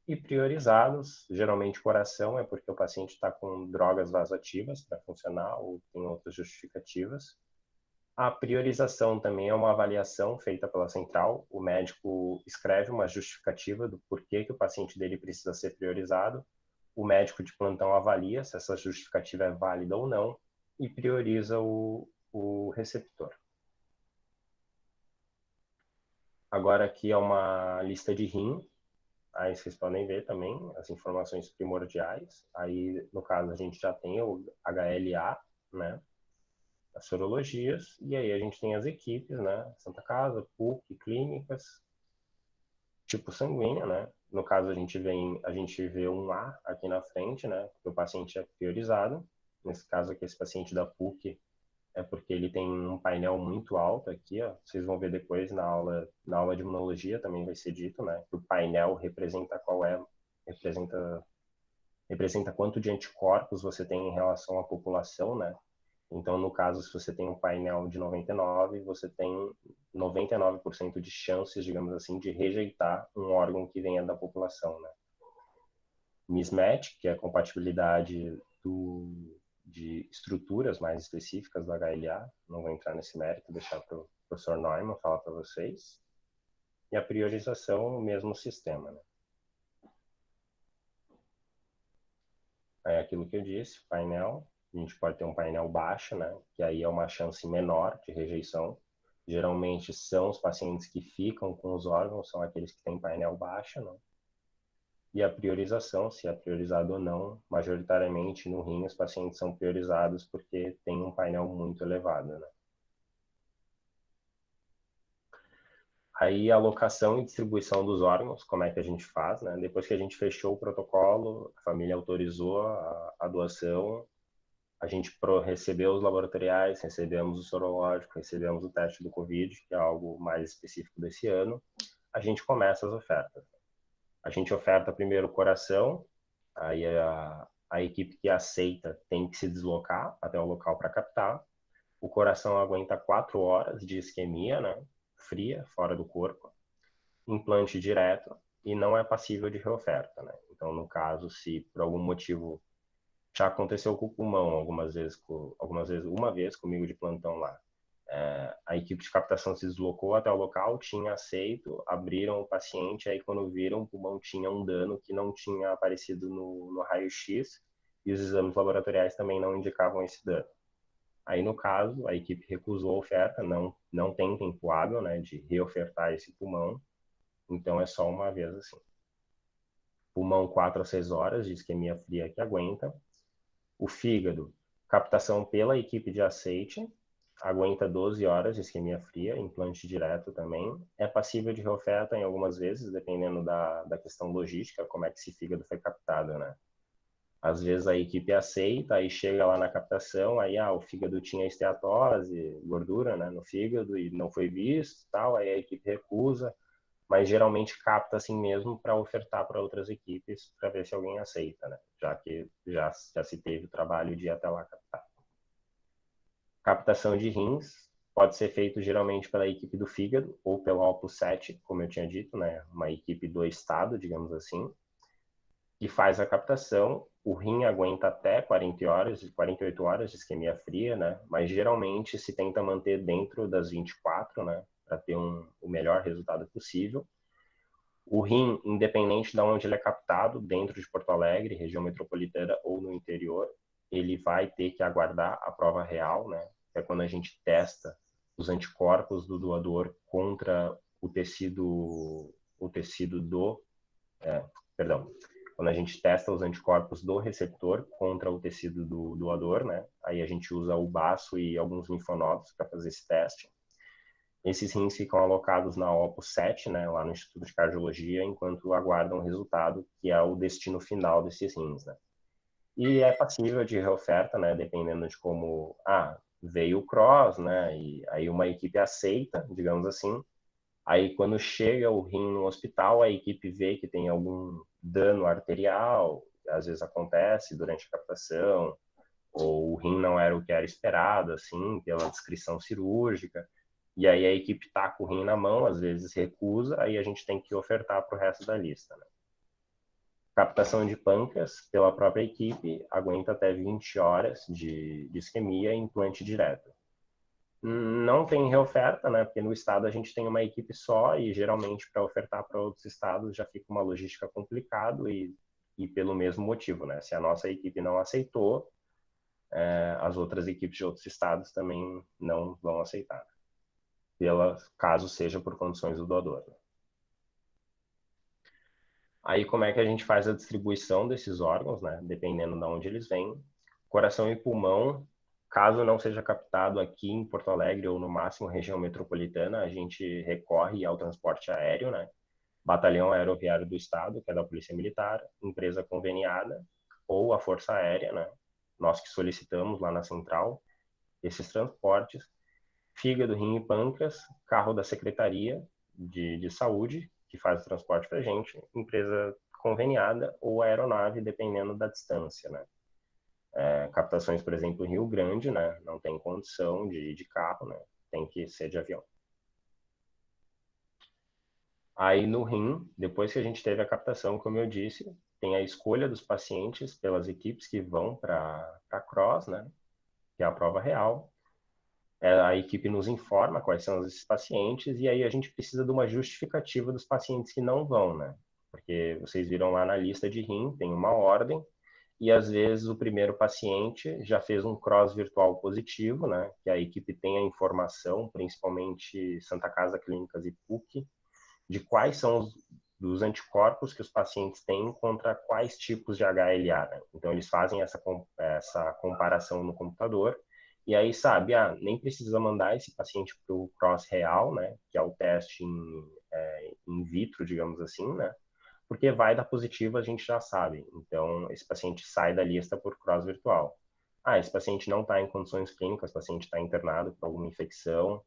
E priorizados, geralmente coração, é porque o paciente está com drogas vasoativas para funcionar ou tem outras justificativas. A priorização também é uma avaliação feita pela central. O médico escreve uma justificativa do porquê que o paciente dele precisa ser priorizado. O médico de plantão avalia se essa justificativa é válida ou não e prioriza o receptor. Agora aqui é uma lista de rim. Aí vocês podem ver também as informações primordiais. Aí, no caso, a gente já tem o HLA, né? As sorologias. E aí a gente tem as equipes, né? Santa Casa, PUC, clínicas, tipo sanguíneo, né? No caso, a gente vê um A aqui na frente, né? Porque o paciente é priorizado. Nesse caso aqui, esse paciente da PUC é porque ele tem um painel muito alto aqui, ó. Vocês vão ver depois na aula de imunologia também vai ser dito, né? Que o painel representa representa quanto de anticorpos você tem em relação à população, né? Então, no caso, se você tem um painel de 99, você tem 99% de chances, digamos assim, de rejeitar um órgão que venha da população, né? Mismatch, que é a compatibilidade de estruturas mais específicas do HLA, não vou entrar nesse mérito, deixar para o professor Neumann falar para vocês. E a priorização, o mesmo sistema, né? É aquilo que eu disse, painel, a gente pode ter um painel baixo, né? Que aí é uma chance menor de rejeição. Geralmente são os pacientes que ficam com os órgãos, são aqueles que têm painel baixo, né? E a priorização, se é priorizado ou não, majoritariamente no rim os pacientes são priorizados porque tem um painel muito elevado, né? Aí a alocação e distribuição dos órgãos, como é que a gente faz, né? Depois que a gente fechou o protocolo, a família autorizou a doação, a gente recebeu os laboratoriais, recebemos o sorológico, recebemos o teste do COVID, que é algo mais específico desse ano, a gente começa as ofertas. A gente oferta primeiro o coração, aí a equipe que aceita tem que se deslocar até o local para captar. O coração aguenta 4 horas de isquemia, né? Fria, fora do corpo, implante direto e não é passível de reoferta, né? Então, no caso, se por algum motivo já aconteceu com o pulmão algumas vezes, uma vez comigo de plantão lá, a equipe de captação se deslocou até o local, tinha aceito, abriram o paciente, aí quando viram o pulmão tinha um dano que não tinha aparecido no raio-x e os exames laboratoriais também não indicavam esse dano. Aí, no caso, a equipe recusou a oferta, não tem tempo hábil, né, de reofertar esse pulmão, então é só uma vez assim. Pulmão 4 a 6 horas de isquemia fria que aguenta. O fígado, captação pela equipe de aceite, aguenta 12 horas de isquemia fria, implante direto também. É passível de reoferta em algumas vezes, dependendo da questão logística, como é que esse fígado foi captado, né? Às vezes a equipe aceita, aí chega lá na captação, aí o fígado tinha esteatose, gordura, né, no fígado e não foi visto, tal, aí a equipe recusa, mas geralmente capta assim mesmo para ofertar para outras equipes para ver se alguém aceita, né, já que já se teve o trabalho de ir até lá captar. Captação de rins, pode ser feito geralmente pela equipe do fígado ou pela Opus 7, como eu tinha dito, né? Uma equipe do estado, digamos assim, que faz a captação. O rim aguenta até 48 horas de isquemia fria, né? Mas geralmente se tenta manter dentro das 24, né? Para ter o melhor resultado possível. O rim, independente de onde ele é captado, dentro de Porto Alegre, região metropolitana ou no interior, ele vai ter que aguardar a prova real, né? É quando a gente testa os anticorpos do doador contra o tecido quando a gente testa os anticorpos do receptor contra o tecido do doador, né? Aí a gente usa o baço e alguns linfonodos para fazer esse teste. Esses rins ficam alocados na Opus 7, né, lá no Instituto de Cardiologia, enquanto aguardam o resultado, que é o destino final desses rins, né? E é passível de reoferta, né, dependendo de como, veio o cross, né, e aí uma equipe aceita, digamos assim. Aí quando chega o rim no hospital, a equipe vê que tem algum dano arterial, às vezes acontece durante a captação, ou o rim não era o que era esperado, assim, pela descrição cirúrgica. E aí a equipe tá com o rim na mão, às vezes recusa, aí a gente tem que ofertar para o resto da lista, né? Captação de pâncreas pela própria equipe aguenta até 20 horas de isquemia e implante direto. Não tem reoferta, né? Porque no estado a gente tem uma equipe só e geralmente para ofertar para outros estados já fica uma logística complicado e pelo mesmo motivo, né? Se a nossa equipe não aceitou, as outras equipes de outros estados também não vão aceitar, caso seja por condições do doador. Aí como é que a gente faz a distribuição desses órgãos, né? Dependendo de onde eles vêm. Coração e pulmão, caso não seja captado aqui em Porto Alegre ou no máximo região metropolitana, a gente recorre ao transporte aéreo, né? Batalhão Aeroviário do Estado, que é da Polícia Militar, empresa conveniada, ou a Força Aérea, né? Nós que solicitamos lá na central esses transportes. Fígado, rim e pâncreas, carro da Secretaria de Saúde, que faz o transporte para a gente, empresa conveniada ou aeronave, dependendo da distância, né? Captações, por exemplo, em Rio Grande, né? Não tem condição de carro, né? Tem que ser de avião. Aí no rim, depois que a gente teve a captação, como eu disse, tem a escolha dos pacientes pelas equipes que vão para a CROSS, né? Que é a prova real. A equipe nos informa quais são esses pacientes e aí a gente precisa de uma justificativa dos pacientes que não vão, né? Porque vocês viram lá na lista de rim, tem uma ordem e às vezes o primeiro paciente já fez um cross virtual positivo, né? Que a equipe tem a informação, principalmente Santa Casa Clínicas e PUC, de quais são dos anticorpos que os pacientes têm contra quais tipos de HLA, né? Então eles fazem essa comparação no computador. E aí, sabe, nem precisa mandar esse paciente para o cross real, né, que é o teste in vitro, digamos assim, né, porque vai dar positivo, a gente já sabe. Então, esse paciente sai da lista por cross virtual. Esse paciente não está em condições clínicas, o paciente está internado por alguma infecção, o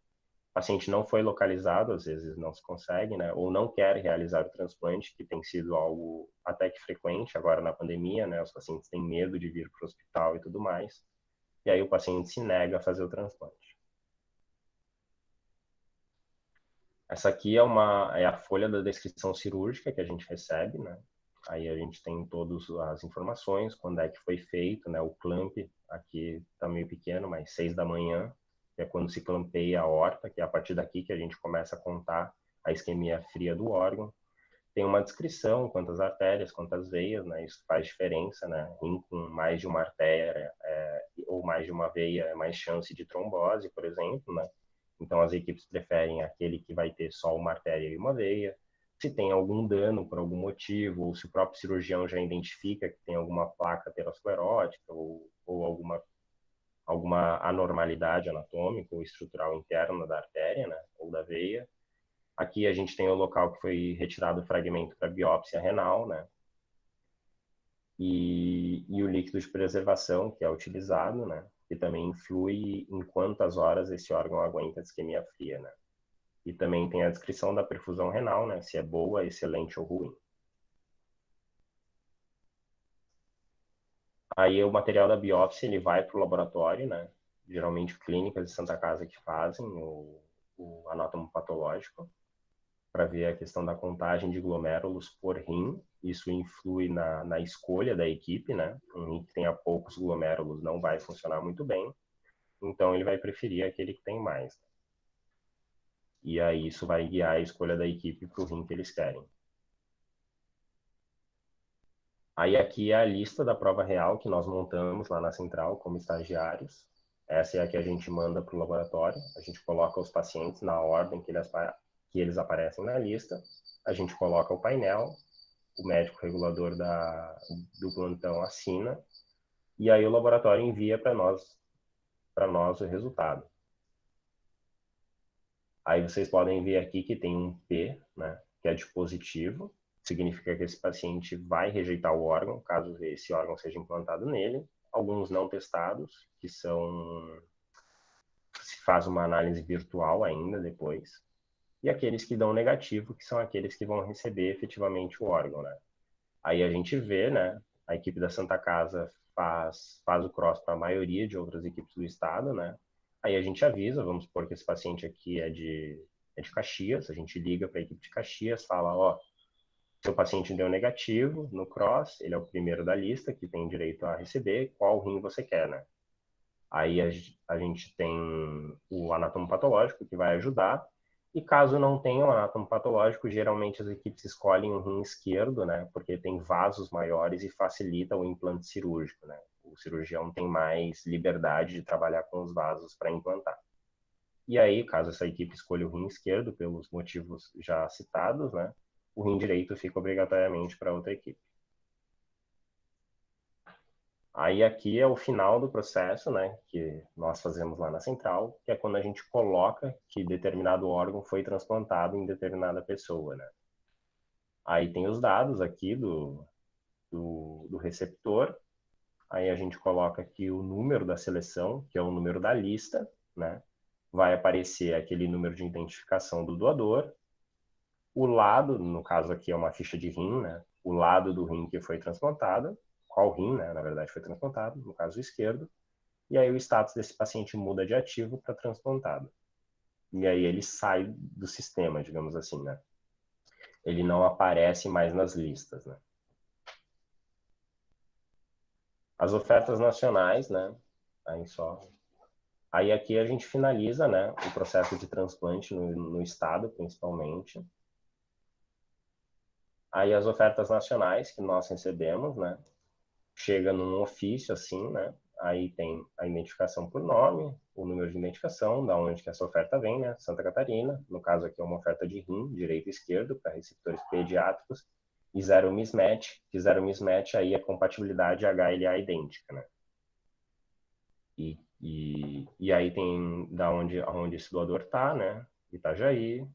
paciente não foi localizado, às vezes não se consegue, né, ou não quer realizar o transplante, que tem sido algo até que frequente agora na pandemia, né, os pacientes têm medo de vir para o hospital e tudo mais. E aí o paciente se nega a fazer o transplante. Essa aqui é a folha da descrição cirúrgica que a gente recebe, né? Aí a gente tem todas as informações, quando é que foi feito, né? O clamp, aqui está meio pequeno, mas 6 da manhã, que é quando se clampeia a aorta, que é a partir daqui que a gente começa a contar a isquemia fria do órgão. Tem uma descrição, quantas artérias, quantas veias, né? Isso faz diferença, né? Rim com mais de uma artéria ou mais de uma veia é mais chance de trombose, por exemplo, né? Então as equipes preferem aquele que vai ter só uma artéria e uma veia. Se tem algum dano por algum motivo, ou se o próprio cirurgião já identifica que tem alguma placa aterosclerótica ou alguma anormalidade anatômica ou estrutural interna da artéria, né? Ou da veia. Aqui a gente tem o local que foi retirado o fragmento para biópsia renal, né? E o líquido de preservação que é utilizado, né? Que também influi em quantas horas esse órgão aguenta de isquemia fria, né? E também tem a descrição da perfusão renal, né? Se é boa, excelente ou ruim. Aí o material da biópsia ele vai para o laboratório, né? geralmente clínicas de Santa Casa que fazem o anatomopatológico, para ver a questão da contagem de glomérulos por rim. Isso influi na escolha da equipe, né? Um rim que tenha poucos glomérulos não vai funcionar muito bem, então ele vai preferir aquele que tem mais. E aí isso vai guiar a escolha da equipe para o rim que eles querem. Aí aqui é a lista da prova real que nós montamos lá na central como estagiários. Essa é a que a gente manda para o laboratório. A gente coloca os pacientes na ordem que eles aparecem na lista. A gente coloca o painel, o médico regulador do plantão assina, e aí o laboratório envia para nós o resultado. Aí vocês podem ver aqui que tem um P, né, que é de positivo, significa que esse paciente vai rejeitar o órgão, caso esse órgão seja implantado nele. Alguns não testados, que se faz uma análise virtual ainda depois. E aqueles que dão negativo, que são aqueles que vão receber efetivamente o órgão, né? Aí a gente vê, né, a equipe da Santa Casa faz o cross para a maioria de outras equipes do estado, né? Aí a gente avisa, vamos supor que esse paciente aqui é de Caxias, a gente liga para a equipe de Caxias, fala, ó, seu paciente deu negativo no cross, ele é o primeiro da lista que tem direito a receber, qual rim você quer, né? Aí a gente tem o anatomopatológico que vai ajudar, e caso não tenha o anatomopatológico, geralmente as equipes escolhem o rim esquerdo, né? Porque tem vasos maiores e facilita o implante cirúrgico, né? O cirurgião tem mais liberdade de trabalhar com os vasos para implantar. E aí, caso essa equipe escolha o rim esquerdo, pelos motivos já citados, né? O rim direito fica obrigatoriamente para outra equipe. Aí aqui é o final do processo, né, que nós fazemos lá na central, que é quando a gente coloca que determinado órgão foi transplantado em determinada pessoa, né. Aí tem os dados aqui do receptor, aí a gente coloca aqui o número da seleção, que é o número da lista, né, vai aparecer aquele número de identificação do doador, o lado, no caso aqui é uma ficha de rim, né, o lado do rim que foi transplantado, qual rim, né, na verdade foi transplantado, no caso esquerdo, e aí o status desse paciente muda de ativo para transplantado. E aí ele sai do sistema, digamos assim, né? Ele não aparece mais nas listas, né? As ofertas nacionais, né? Aí aqui a gente finaliza, né, o processo de transplante no estado, principalmente. Aí as ofertas nacionais que nós recebemos, né? Chega num ofício assim, né? Aí tem a identificação por nome, o número de identificação, da onde que essa oferta vem, né? Santa Catarina, no caso aqui é uma oferta de rim, direito e esquerdo, para receptores pediátricos, e zero mismatch, que zero mismatch aí é compatibilidade HLA idêntica, né? E aí tem da onde esse doador tá, né? Itajaí,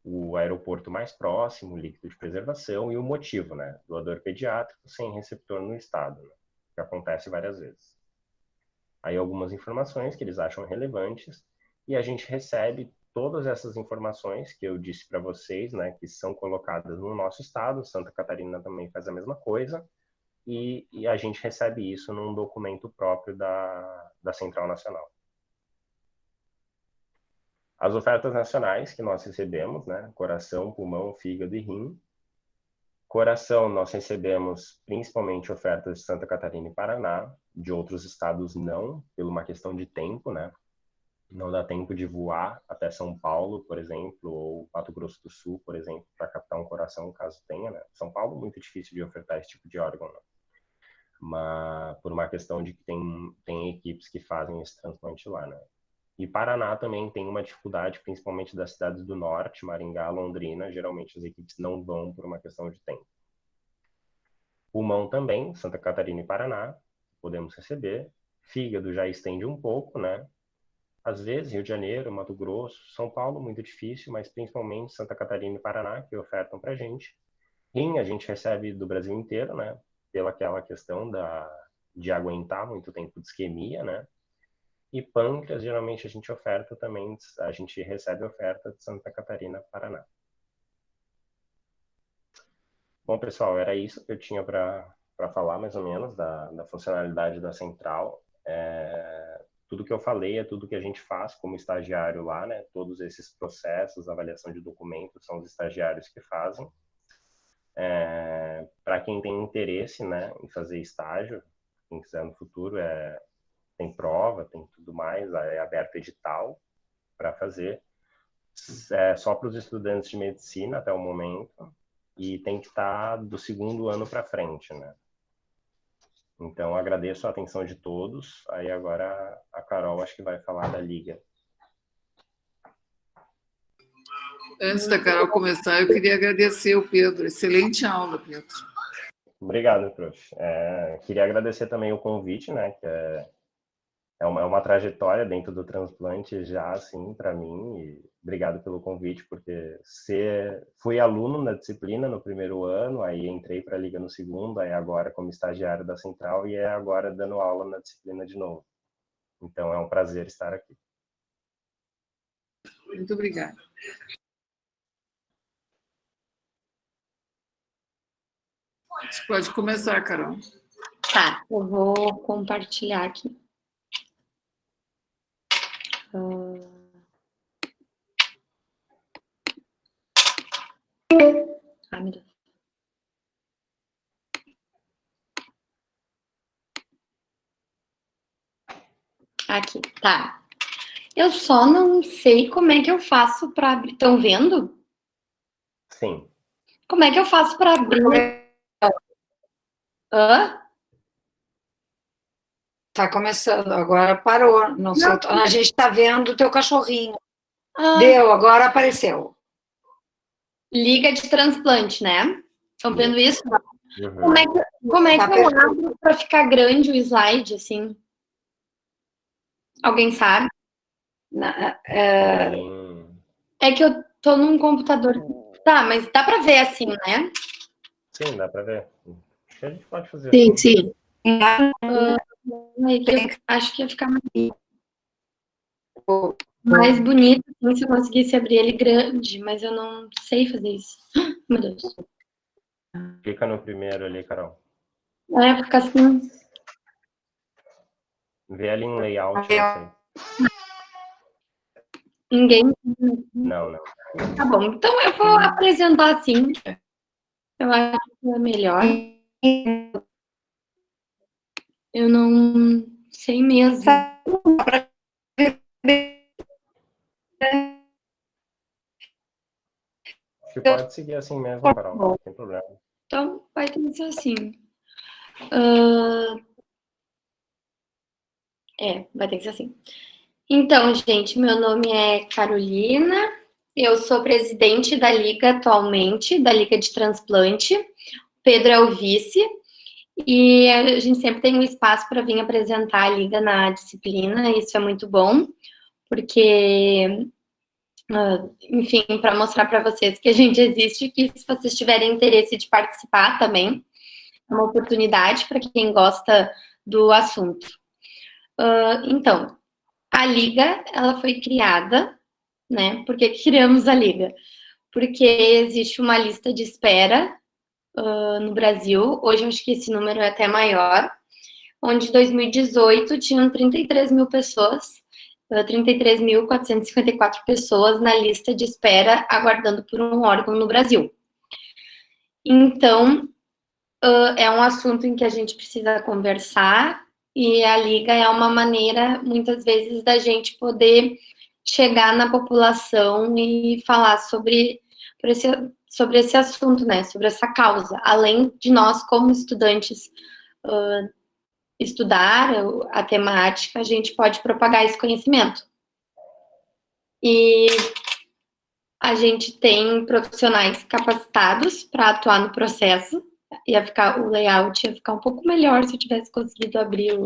o aeroporto mais próximo, o líquido de preservação e o motivo, né? Doador pediátrico sem receptor no estado, né? Que acontece várias vezes. Aí algumas informações que eles acham relevantes e a gente recebe todas essas informações que eu disse para vocês, né? Que são colocadas no nosso estado, Santa Catarina também faz a mesma coisa, e a gente recebe isso num documento próprio da Central Nacional. As ofertas nacionais que nós recebemos, né? Coração, pulmão, fígado e rim. Coração, nós recebemos principalmente ofertas de Santa Catarina e Paraná, de outros estados não, por uma questão de tempo, né? Não dá tempo de voar até São Paulo, por exemplo, ou Mato Grosso do Sul, por exemplo, para captar um coração, caso tenha, né? São Paulo é muito difícil de ofertar esse tipo de órgão, né? Mas por uma questão de que tem equipes que fazem esse transplante lá, né? E Paraná também tem uma dificuldade, principalmente das cidades do norte, Maringá, Londrina, geralmente as equipes não vão por uma questão de tempo. Pulmão também, Santa Catarina e Paraná, podemos receber. Fígado já estende um pouco, né? Às vezes, Rio de Janeiro, Mato Grosso, São Paulo, muito difícil, mas principalmente Santa Catarina e Paraná, que ofertam pra gente. Rim a gente recebe do Brasil inteiro, né? Pela aquela questão de aguentar muito tempo de isquemia, né? E pâncreas, geralmente a gente oferta também, a gente recebe oferta de Santa Catarina, Paraná. Bom, pessoal, era isso que eu tinha para falar, mais ou menos, da funcionalidade da central. tudo que eu falei é tudo que a gente faz como estagiário lá, né? Todos esses processos, avaliação de documentos, são os estagiários que fazem. Para quem tem interesse, né, em fazer estágio, quem quiser no futuro, tem prova, tem tudo mais, é aberto edital para fazer. É só para os estudantes de medicina até o momento, e tem que estar do segundo ano para frente, né? Então, agradeço a atenção de todos. Aí agora a Carol acho que vai falar da Liga. Antes da Carol começar, eu queria agradecer o Pedro. Excelente aula, Pedro. Obrigado, prof. Queria agradecer também o convite, né? Que é uma trajetória dentro do transplante já, assim, para mim. E obrigado pelo convite, porque fui aluno na disciplina no primeiro ano, aí entrei para a Liga no segundo, aí agora como estagiário da Central e agora dando aula na disciplina de novo. Então, é um prazer estar aqui. Muito obrigada. Você pode começar, Carol. Tá, eu vou compartilhar aqui. Ai, meu Deus. Aqui, tá. Eu só não sei como é que eu faço para abrir. Estão vendo? Sim. Como é que eu faço para abrir? Hã? Tá começando, agora parou. Não sei, a gente tá vendo o teu cachorrinho. Deu, agora apareceu. Liga de transplante, né? Estão vendo isso? Uhum. Como é que eu abro para ficar grande o slide, assim? Alguém sabe? É que eu tô num computador. Tá, mas dá para ver assim, né? Sim, dá para ver. Acho que a gente pode fazer Sim, assim. sim. Acho que ia ficar mais bonito assim, se eu conseguisse abrir ele grande, mas eu não sei fazer isso. Meu Deus. Clica no primeiro ali, Carol. Fica assim. Vê ali em layout, não sei. Ninguém. Não. Tá bom, então eu vou apresentar assim. Eu acho que é melhor. Eu não sei mesmo. Acho que pode seguir assim mesmo, Carol. Não tem problema. Então, vai ter que ser assim. Vai ter que ser assim. Então, gente, meu nome é Carolina. Eu sou presidente da Liga atualmente, da Liga de Transplante. Pedro é o vice. E a gente sempre tem um espaço para vir apresentar a Liga na disciplina. Isso é muito bom, porque... enfim, para mostrar para vocês que a gente existe, que se vocês tiverem interesse de participar também, é uma oportunidade para quem gosta do assunto. Então, a Liga, ela foi criada, né? Por que criamos a Liga? Porque existe uma lista de espera no Brasil, hoje eu acho que esse número é até maior, onde em 2018 tinham 33 mil pessoas, 33.454 pessoas na lista de espera aguardando por um órgão no Brasil. Então, é um assunto em que a gente precisa conversar e a Liga é uma maneira, muitas vezes, da gente poder chegar na população e falar sobre esse assunto, né? Sobre essa causa. Além de nós, como estudantes, estudar a temática, a gente pode propagar esse conhecimento. E a gente tem profissionais capacitados para atuar no processo. O layout ia ficar um pouco melhor se eu tivesse conseguido abrir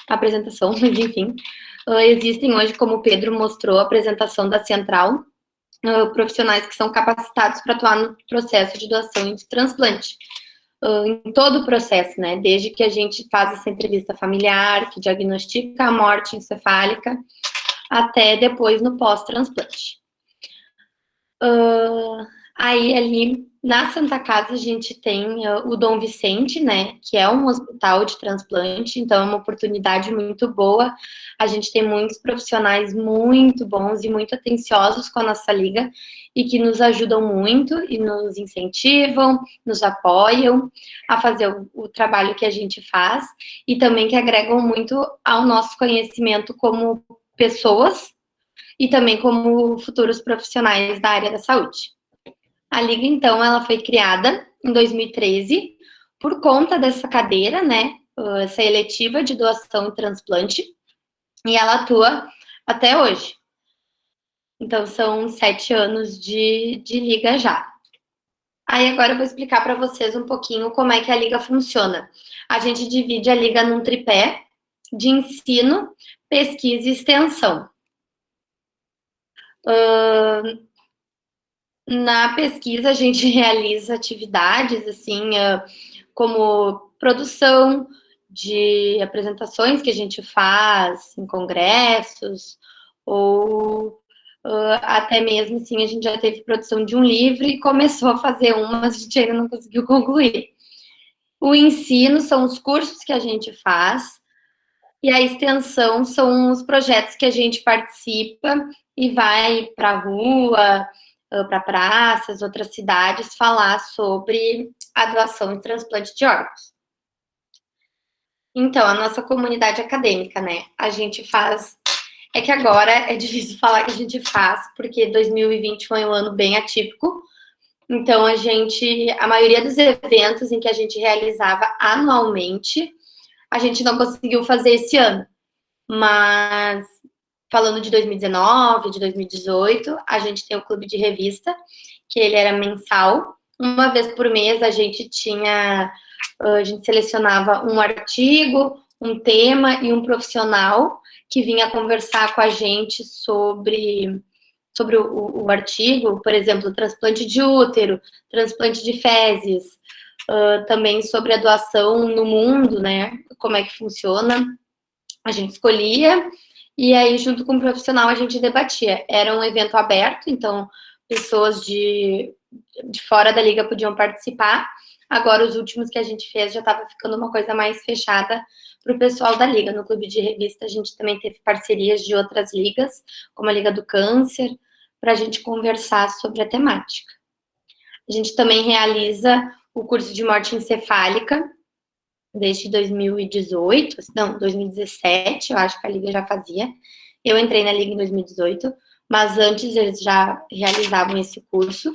a apresentação, mas enfim. Existem hoje, como o Pedro mostrou, a apresentação da Central, profissionais que são capacitados para atuar no processo de doação e de transplante. Em todo o processo, né? Desde que a gente faz essa entrevista familiar, que diagnostica a morte encefálica, até depois no pós-transplante. Aí, ali, Na Santa Casa, a gente tem o Dom Vicente, né, que é um hospital de transplante, então é uma oportunidade muito boa. A gente tem muitos profissionais muito bons e muito atenciosos com a nossa liga e que nos ajudam muito e nos incentivam, nos apoiam a fazer o trabalho que a gente faz e também que agregam muito ao nosso conhecimento como pessoas e também como futuros profissionais da área da saúde. A Liga, então, ela foi criada em 2013 por conta dessa cadeira, né, essa eletiva de doação e transplante, e ela atua até hoje. Então, são 7 anos de Liga já. Aí, agora eu vou explicar para vocês um pouquinho como é que a Liga funciona. A gente divide a Liga num tripé de ensino, pesquisa e extensão. Na pesquisa, a gente realiza atividades, assim, como produção de apresentações que a gente faz em congressos, ou até mesmo, assim, a gente já teve produção de um livro e começou a fazer um, mas a gente ainda não conseguiu concluir. O ensino são os cursos que a gente faz, e a extensão são os projetos que a gente participa e vai para a rua, para praças, outras cidades, falar sobre a doação e transplante de órgãos. Então, a nossa comunidade acadêmica, né? A gente faz... É que agora é difícil falar que a gente faz, porque 2020 foi um ano bem atípico. Então, a maioria dos eventos em que a gente realizava anualmente, a gente não conseguiu fazer esse ano. Mas... falando de 2019, de 2018, a gente tem o clube de revista, que ele era mensal. Uma vez por mês a gente selecionava um artigo, um tema e um profissional que vinha conversar com a gente sobre o artigo, por exemplo, transplante de útero, transplante de fezes, também sobre a doação no mundo, né? Como é que funciona. A gente escolhia. E aí, junto com o profissional, a gente debatia. Era um evento aberto, então pessoas de fora da liga podiam participar. Agora, os últimos que a gente fez já estava ficando uma coisa mais fechada para o pessoal da liga. No clube de revista, a gente também teve parcerias de outras ligas, como a Liga do Câncer, para a gente conversar sobre a temática. A gente também realiza o curso de morte encefálica, desde 2017, eu acho que a Liga já fazia. Eu entrei na Liga em 2018, mas antes eles já realizavam esse curso,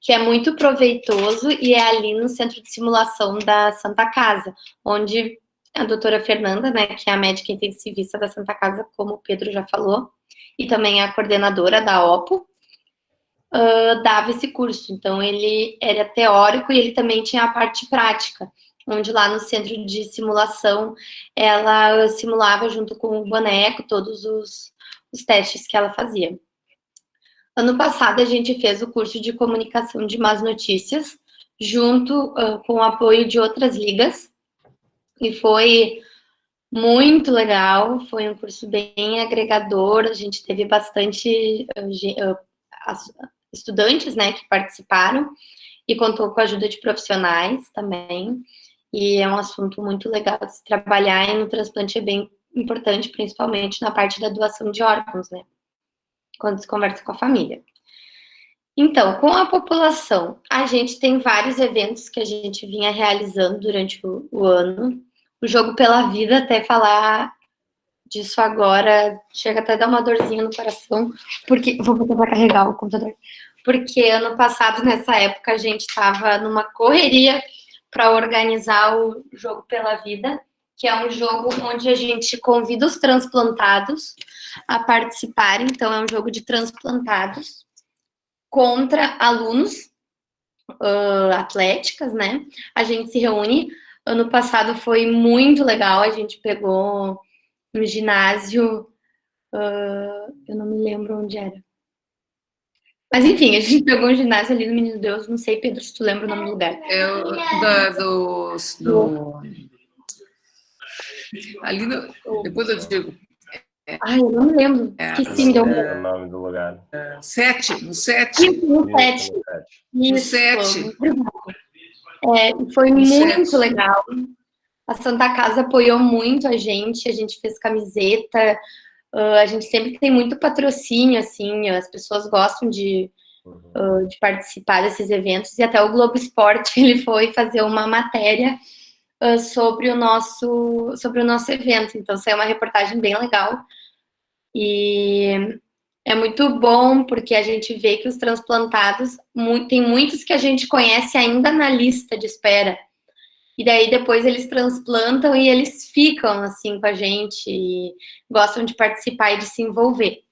que é muito proveitoso e é ali no Centro de Simulação da Santa Casa, onde a doutora Fernanda, né, que é a médica intensivista da Santa Casa, como o Pedro já falou, e também a coordenadora da OPO, dava esse curso. Então, ele era teórico e ele também tinha a parte prática, onde lá no centro de simulação, ela simulava junto com o boneco todos os testes que ela fazia. Ano passado, a gente fez o curso de comunicação de más notícias, junto com o apoio de outras ligas, e foi muito legal, foi um curso bem agregador, a gente teve bastante estudantes, né, que participaram, e contou com a ajuda de profissionais também, e é um assunto muito legal de se trabalhar, e no transplante é bem importante, principalmente na parte da doação de órgãos, né, quando se conversa com a família. Então, com a população, a gente tem vários eventos que a gente vinha realizando durante o ano. O Jogo pela Vida, até falar disso agora, chega até a dar uma dorzinha no coração, porque vou botar para carregar o computador. Porque ano passado, nessa época, a gente estava numa correria para organizar o Jogo pela Vida, que é um jogo onde a gente convida os transplantados a participarem. Então, é um jogo de transplantados contra alunos atléticas, né? A gente se reúne. Ano passado foi muito legal. A gente pegou um ginásio, eu não me lembro onde era. Mas, enfim, a gente pegou um ginásio ali no Menino Deus. Não sei, Pedro, se tu lembra o nome do lugar. Ali depois eu digo. Ai, eu não me lembro. Esqueci, me deu o nome do lugar. No 7. No 7. Isso. 7. Foi No muito 7. legal. A Santa Casa apoiou muito a gente fez camiseta, a gente sempre tem muito patrocínio, assim, as pessoas gostam de participar desses eventos, e até o Globo Esporte, ele foi fazer uma matéria sobre o nosso evento, então saiu uma reportagem bem legal, e é muito bom, porque a gente vê que os transplantados, tem muitos que a gente conhece ainda na lista de espera, e daí depois eles transplantam e eles ficam, assim, com a gente, e gostam de participar e de se envolver.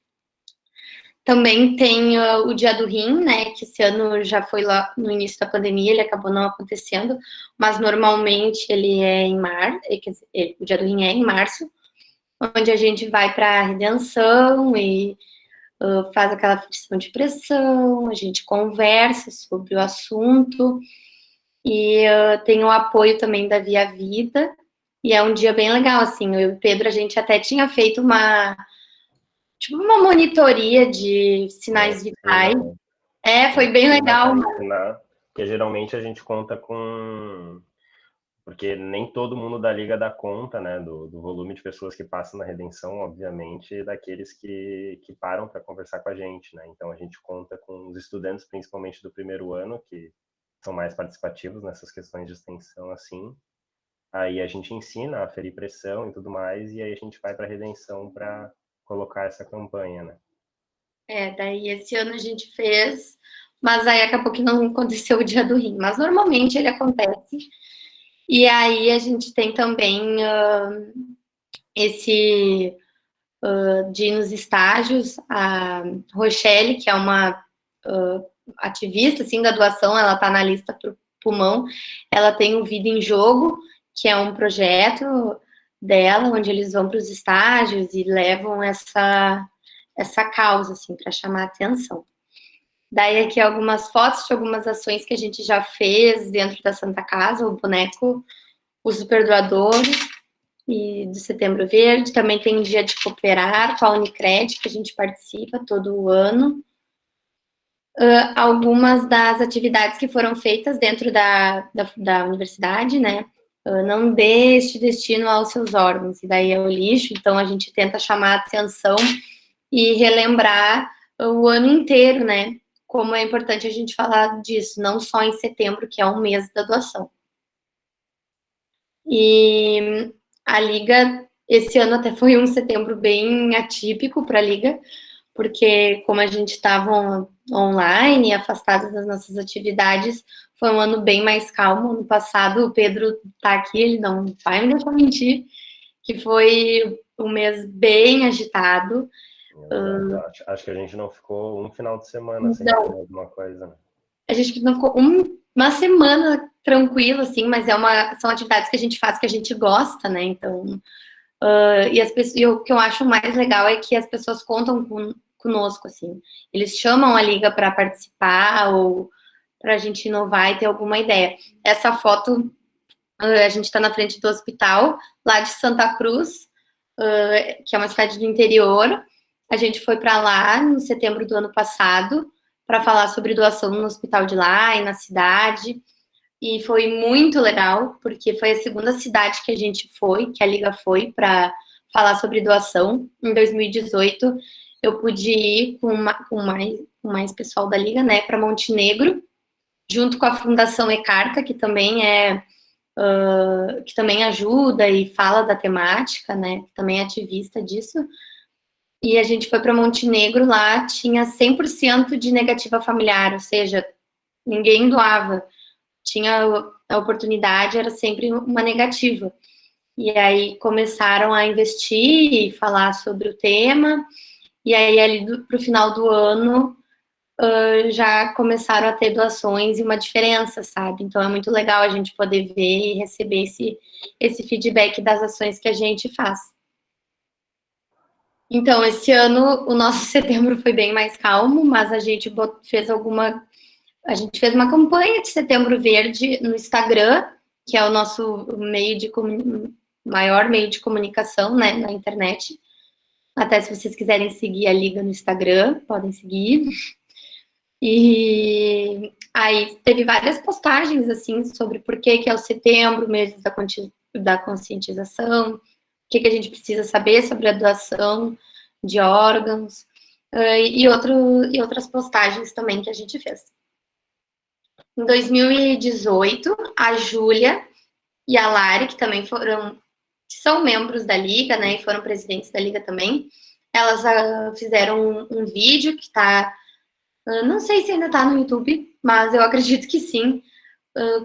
Também tem o Dia do Rim, né, que esse ano já foi lá no início da pandemia, ele acabou não acontecendo, mas normalmente ele é em março, o Dia do Rim é em março, onde a gente vai para a Redenção e faz aquela aflição de pressão, a gente conversa sobre o assunto, e tem o apoio também da Via Vida, e é um dia bem legal, assim, eu e o Pedro, a gente até tinha feito uma monitoria de sinais vitais. Foi bem legal. Porque geralmente a gente conta com... Porque nem todo mundo da Liga dá conta, né, do volume de pessoas que passam na Redenção, obviamente, daqueles que param para conversar com a gente, né? Então a gente conta com os estudantes, principalmente do primeiro ano, que são mais participativos nessas questões de extensão, assim. Aí a gente ensina a aferir pressão e tudo mais, e aí a gente vai para a Redenção para colocar essa campanha, né? Daí esse ano a gente fez, mas aí acabou que não aconteceu o Dia do Rim, mas normalmente ele acontece. E aí a gente tem também esse de ir nos estágios, a Rochelle, que é uma ativista, assim, da doação, ela está na lista para o pulmão, ela tem o Vida em Jogo, que é um projeto dela, onde eles vão para os estágios e levam essa causa, assim, para chamar a atenção. Daí aqui algumas fotos de algumas ações que a gente já fez dentro da Santa Casa, o boneco, os superdoadores e do Setembro Verde. Também tem o Dia de Cooperar com a Unicred, que a gente participa todo ano. Algumas das atividades que foram feitas dentro da universidade, né? Não dê este destino aos seus órgãos, e daí é o lixo, então a gente tenta chamar a atenção e relembrar o ano inteiro, né? Como é importante a gente falar disso, não só em setembro, que é o mês da doação. E a Liga, esse ano até foi um setembro bem atípico para a Liga, porque como a gente estava online, afastados das nossas atividades, foi um ano bem mais calmo. Ano passado, o Pedro está aqui, ele não vai me deixar mentir, que foi um mês bem agitado. Acho que a gente não ficou um final de semana sem fazer alguma coisa, né? A gente não ficou uma semana tranquila, assim, mas são atividades que a gente faz que a gente gosta, né? Então, e o que eu acho mais legal é que as pessoas contam conosco, assim. Eles chamam a Liga para participar ou para a gente inovar e ter alguma ideia. Essa foto, a gente está na frente do hospital, lá de Santa Cruz, que é uma cidade do interior. A gente foi para lá em setembro do ano passado para falar sobre doação no hospital de lá e na cidade. E foi muito legal, porque foi a segunda cidade que a gente foi, que a Liga foi, para falar sobre doação. Em 2018, eu pude ir com mais pessoal da Liga, né, para Montenegro, junto com a Fundação Ecarta, que também que também ajuda e fala da temática, né, também é ativista disso. E a gente foi para Montenegro, lá tinha 100% de negativa familiar, ou seja, ninguém doava. Tinha a oportunidade, era sempre uma negativa. E aí começaram a investir e falar sobre o tema, e aí ali para o final do ano já começaram a ter doações e uma diferença, sabe? Então é muito legal a gente poder ver e receber esse feedback das ações que a gente faz. Então, esse ano o nosso setembro foi bem mais calmo, mas a gente fez uma campanha de Setembro Verde no Instagram, que é o nosso maior meio de comunicação, né, na internet. Até se vocês quiserem seguir a Liga no Instagram, podem seguir. E E aí teve várias postagens, assim, sobre por que é o setembro, mês da conscientização, o que a gente precisa saber sobre a doação de órgãos, e outras postagens também que a gente fez. Em 2018, a Júlia e a Lari, que também são membros da Liga, né, e foram presidentes da Liga também, elas fizeram um vídeo que está, não sei se ainda está no YouTube, mas eu acredito que sim,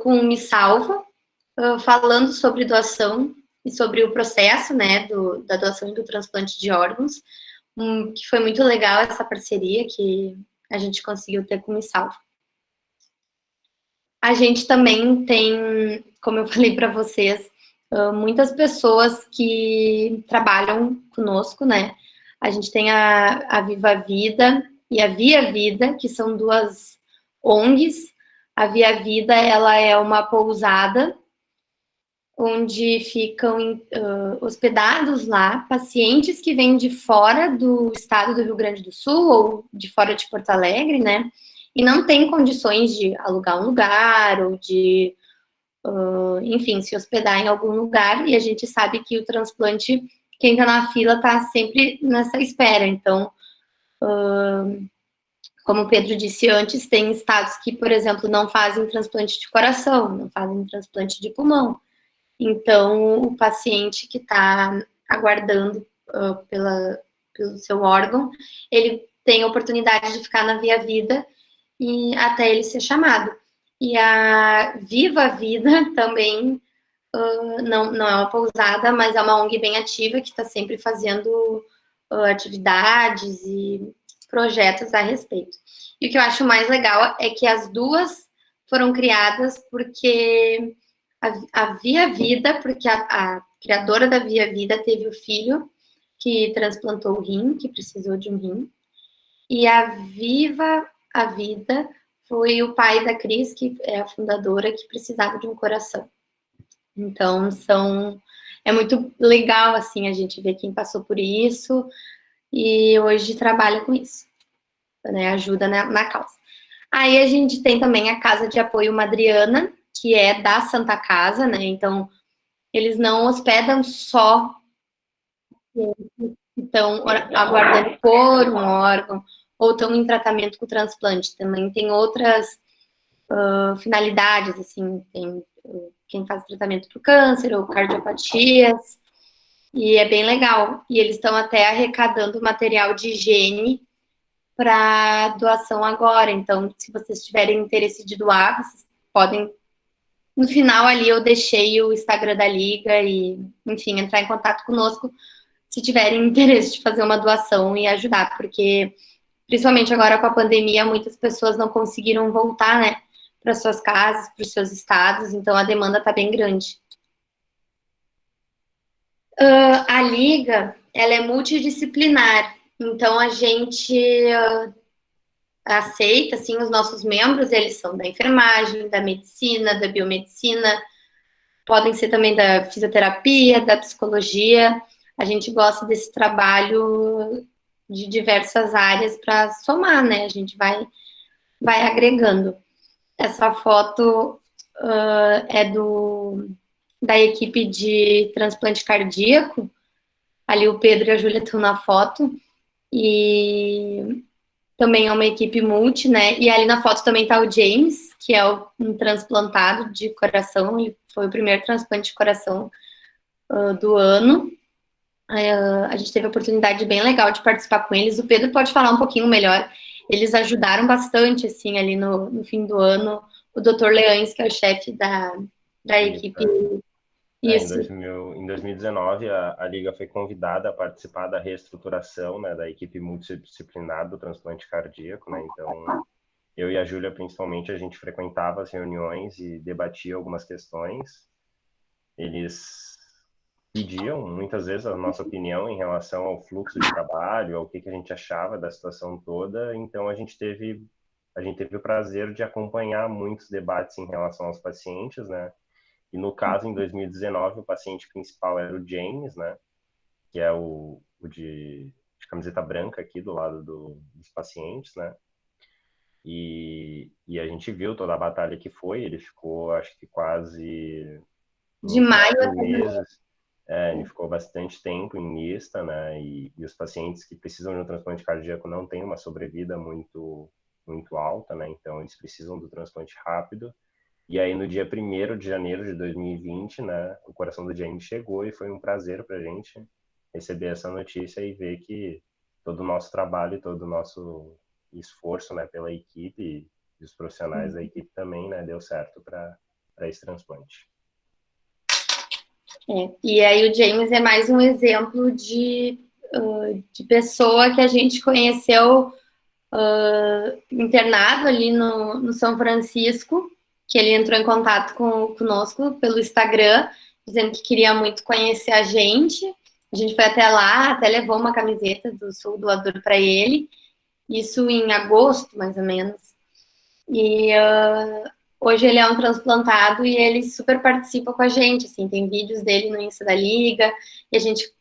com o Me Salva, falando sobre doação e sobre o processo, né, da doação e do transplante de órgãos, que foi muito legal essa parceria que a gente conseguiu ter com o Me Salva. A gente também tem, como eu falei para vocês, muitas pessoas que trabalham conosco, né? A gente tem a Viva Vida e a Via Vida, que são duas ONGs. A Via Vida, ela é uma pousada onde ficam hospedados lá pacientes que vêm de fora do estado do Rio Grande do Sul ou de fora de Porto Alegre, né? E não tem condições de alugar um lugar ou de, enfim, se hospedar em algum lugar. E a gente sabe que o transplante, quem está na fila está sempre nessa espera. Então, como o Pedro disse antes, tem estados que, por exemplo, não fazem transplante de coração, não fazem transplante de pulmão. Então, o paciente que está aguardando pelo seu órgão, ele tem a oportunidade de ficar na Via Vida e até ele ser chamado. E a Viva Vida também não é uma pousada, mas é uma ONG bem ativa que está sempre fazendo atividades e projetos a respeito. E o que eu acho mais legal é que as duas foram criadas porque a Via Vida, porque a criadora da Via Vida teve o filho que transplantou o rim, que precisou de um rim, e a Viva a Vida foi o pai da Cris, que é a fundadora, que precisava de um coração. Então, é muito legal, assim, a gente ver quem passou por isso e hoje trabalha com isso, né, ajuda na causa. Aí a gente tem também a Casa de Apoio Madriana, que é da Santa Casa, né, então eles não hospedam só, então, aguardando por um órgão, ou estão em tratamento com transplante. Também tem outras finalidades, assim, tem quem faz tratamento para o câncer ou cardiopatias, e é bem legal. E eles estão até arrecadando material de higiene para doação agora. Então, se vocês tiverem interesse de doar, vocês podem. No final ali eu deixei o Instagram da Liga e, enfim, entrar em contato conosco se tiverem interesse de fazer uma doação e ajudar, porque principalmente agora com a pandemia, muitas pessoas não conseguiram voltar, né, para suas casas, para os seus estados, então a demanda está bem grande. A Liga, ela é multidisciplinar, então a gente aceita, assim, os nossos membros, eles são da enfermagem, da medicina, da biomedicina, podem ser também da fisioterapia, da psicologia. A gente gosta desse trabalho de diversas áreas para somar, né? A gente vai agregando. Essa foto é da equipe de transplante cardíaco. Ali o Pedro e a Júlia estão na foto. E também é uma equipe multi, né? E ali na foto também está o James, que é um transplantado de coração. Ele foi o primeiro transplante de coração do ano. A gente teve a oportunidade bem legal de participar com eles. O Pedro pode falar um pouquinho melhor. Eles ajudaram bastante, assim, ali no fim do ano. O Dr. Leães, que é o chefe da equipe. Isso. Em 2019, a Liga foi convidada a participar da reestruturação, né, da equipe multidisciplinar do transplante cardíaco, né? Então, eu e a Júlia, principalmente, a gente frequentava as reuniões e debatia algumas questões. Eles pediam, muitas vezes, a nossa opinião em relação ao fluxo de trabalho, ao que a gente achava da situação toda. Então, a gente teve o prazer de acompanhar muitos debates em relação aos pacientes, né? E no caso, em 2019, o paciente principal era o James, né? Que é o de camiseta branca aqui do lado dos pacientes, né? E E a gente viu toda a batalha que foi, ele ficou, acho que quase De uns maio 9 até meses, ele ficou bastante tempo em lista, né? E os pacientes que precisam de um transplante cardíaco não têm uma sobrevida muito alta, né? Então eles precisam do transplante rápido. E aí no dia 1º de janeiro de 2020, né, o coração do James chegou e foi um prazer para a gente receber essa notícia e ver que todo o nosso trabalho, todo o nosso esforço, né, pela equipe e os profissionais da equipe também, né, deu certo para esse transplante. E aí o James é mais um exemplo de pessoa que a gente conheceu internado ali no São Francisco, que ele entrou em contato conosco pelo Instagram, dizendo que queria muito conhecer a gente. A gente foi até lá, até levou uma camiseta do Sul Doador para ele, isso em agosto, mais ou menos. E hoje ele é um transplantado e ele super participa com a gente, assim, tem vídeos dele no Insta da Liga, e a gente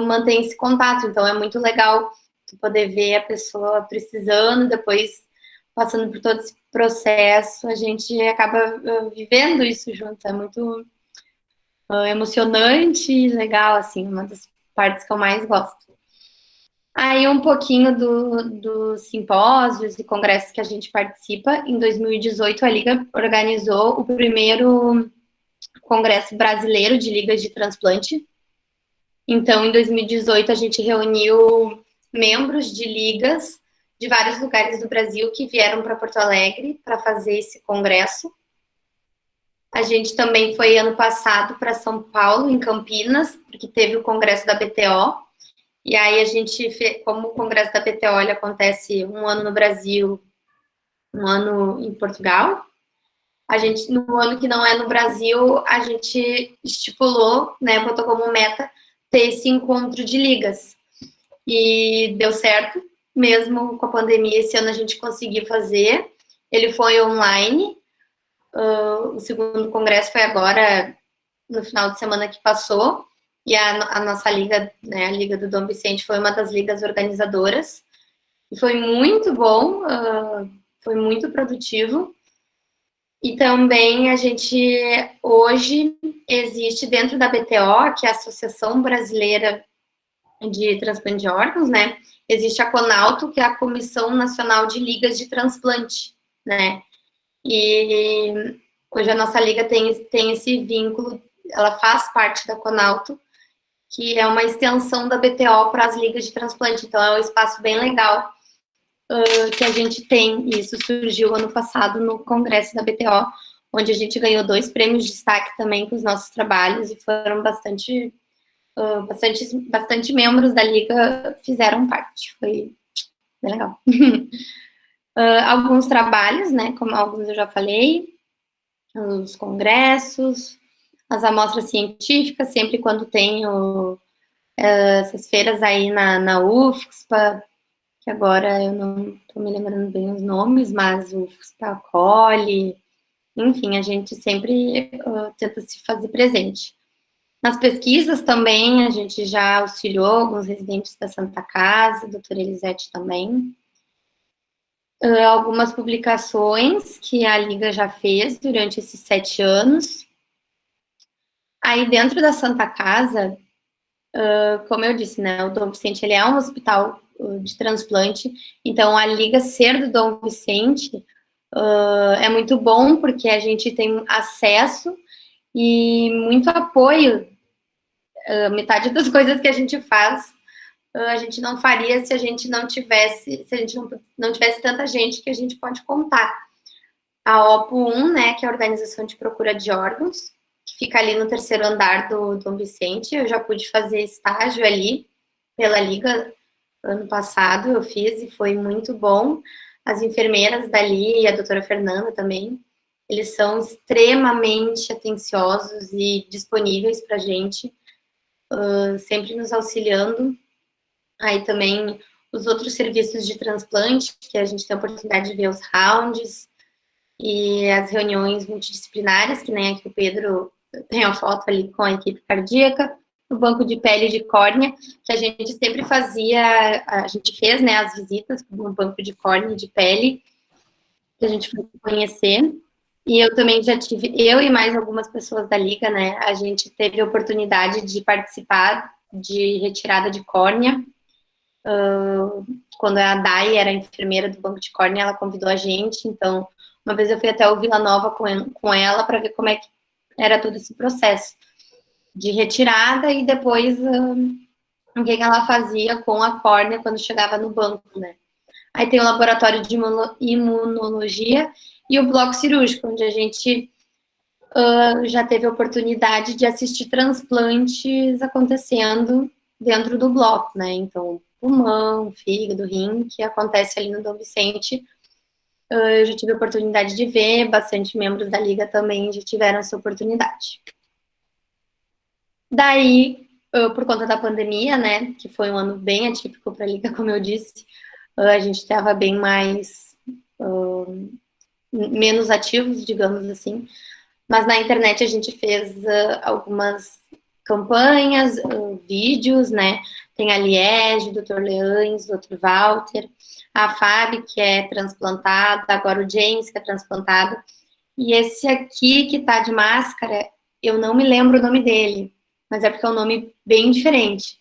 mantém esse contato, então é muito legal poder ver a pessoa precisando, depois passando por todo esse processo, a gente acaba vivendo isso junto, é muito emocionante e legal, assim, uma das partes que eu mais gosto. Aí um pouquinho dos simpósios e congressos que a gente participa. Em 2018, a Liga organizou o primeiro congresso brasileiro de ligas de transplante. Então, em 2018, a gente reuniu membros de ligas de vários lugares do Brasil que vieram para Porto Alegre para fazer esse congresso. A gente também foi, ano passado, para São Paulo, em Campinas, porque teve o congresso da BTO. E aí a gente, como o congresso da BTO ele acontece um ano no Brasil, um ano em Portugal, a gente, no ano que não é no Brasil, a gente estipulou, né, botou como meta ter esse encontro de ligas. E deu certo, mesmo com a pandemia, esse ano a gente conseguiu fazer. Ele foi online, o segundo congresso foi agora, no final de semana que passou, e a nossa liga, né, a Liga do Dom Vicente, foi uma das ligas organizadoras. E foi muito bom, foi muito produtivo. E também a gente, hoje, existe dentro da BTO, que é a Associação Brasileira de Transplante de Órgãos, né? Existe a CONALTO, que é a Comissão Nacional de Ligas de Transplante, né? E hoje a nossa liga tem esse vínculo, ela faz parte da CONALTO, que é uma extensão da BTO para as ligas de transplante. Então, é um espaço bem legal que a gente tem. E isso surgiu ano passado no congresso da BTO, onde a gente ganhou 2 prêmios de destaque também com os nossos trabalhos, e foram bastante membros da liga fizeram parte. Foi bem legal. Alguns trabalhos, né, como alguns eu já falei, os congressos, as amostras científicas, sempre quando tem essas feiras aí na UFSPA, que agora eu não estou me lembrando bem os nomes, mas o UFSPA acolhe, enfim, a gente sempre tenta se fazer presente. Nas pesquisas também, a gente já auxiliou alguns residentes da Santa Casa, a doutora Elisete também. Algumas publicações que a Liga já fez durante esses 7 anos. Aí, dentro da Santa Casa, como eu disse, né, o Dom Vicente, ele é um hospital de transplante, então a Liga ser do Dom Vicente é muito bom, porque a gente tem acesso e muito apoio. Metade das coisas que a gente faz, a gente não faria se a gente não tivesse, não tivesse tanta gente que a gente pode contar. A OPO1, né, que é a Organização de Procura de Órgãos, que fica ali no 3º andar do Dom Vicente, eu já pude fazer estágio ali pela Liga ano passado, eu fiz e foi muito bom. As enfermeiras dali e a doutora Fernanda também, eles são extremamente atenciosos e disponíveis para a gente, sempre nos auxiliando. Aí também os outros serviços de transplante, que a gente tem a oportunidade de ver os rounds e as reuniões multidisciplinares, que nem aqui o Pedro tem a foto ali com a equipe cardíaca, o banco de pele e de córnea, que a gente sempre fazia, a gente fez, né, as visitas no banco de córnea e de pele, que a gente foi conhecer. E eu também já tive, eu e mais algumas pessoas da Liga, né, a gente teve a oportunidade de participar de retirada de córnea. Quando a Dai era enfermeira do banco de córnea, ela convidou a gente, então uma vez eu fui até o Vila Nova com ela para ver como é que era todo esse processo de retirada e depois o que ela fazia com a córnea quando chegava no banco, né. Aí tem o laboratório de imunologia e o bloco cirúrgico, onde a gente já teve a oportunidade de assistir transplantes acontecendo dentro do bloco, né? Então, pulmão, fígado, rim, que acontece ali no Dom Vicente. Eu já tive a oportunidade de ver, bastante membros da Liga também já tiveram essa oportunidade. Daí, por conta da pandemia, né, que foi um ano bem atípico para a Liga, como eu disse, a gente estava bem mais menos ativos, digamos assim, mas na internet a gente fez algumas campanhas, vídeos, né, tem a Liege, o Dr. Leães, o Dr. Walter, a Fábio, que é transplantada, agora o James, que é transplantado, e esse aqui que tá de máscara, eu não me lembro o nome dele, mas é porque é um nome bem diferente.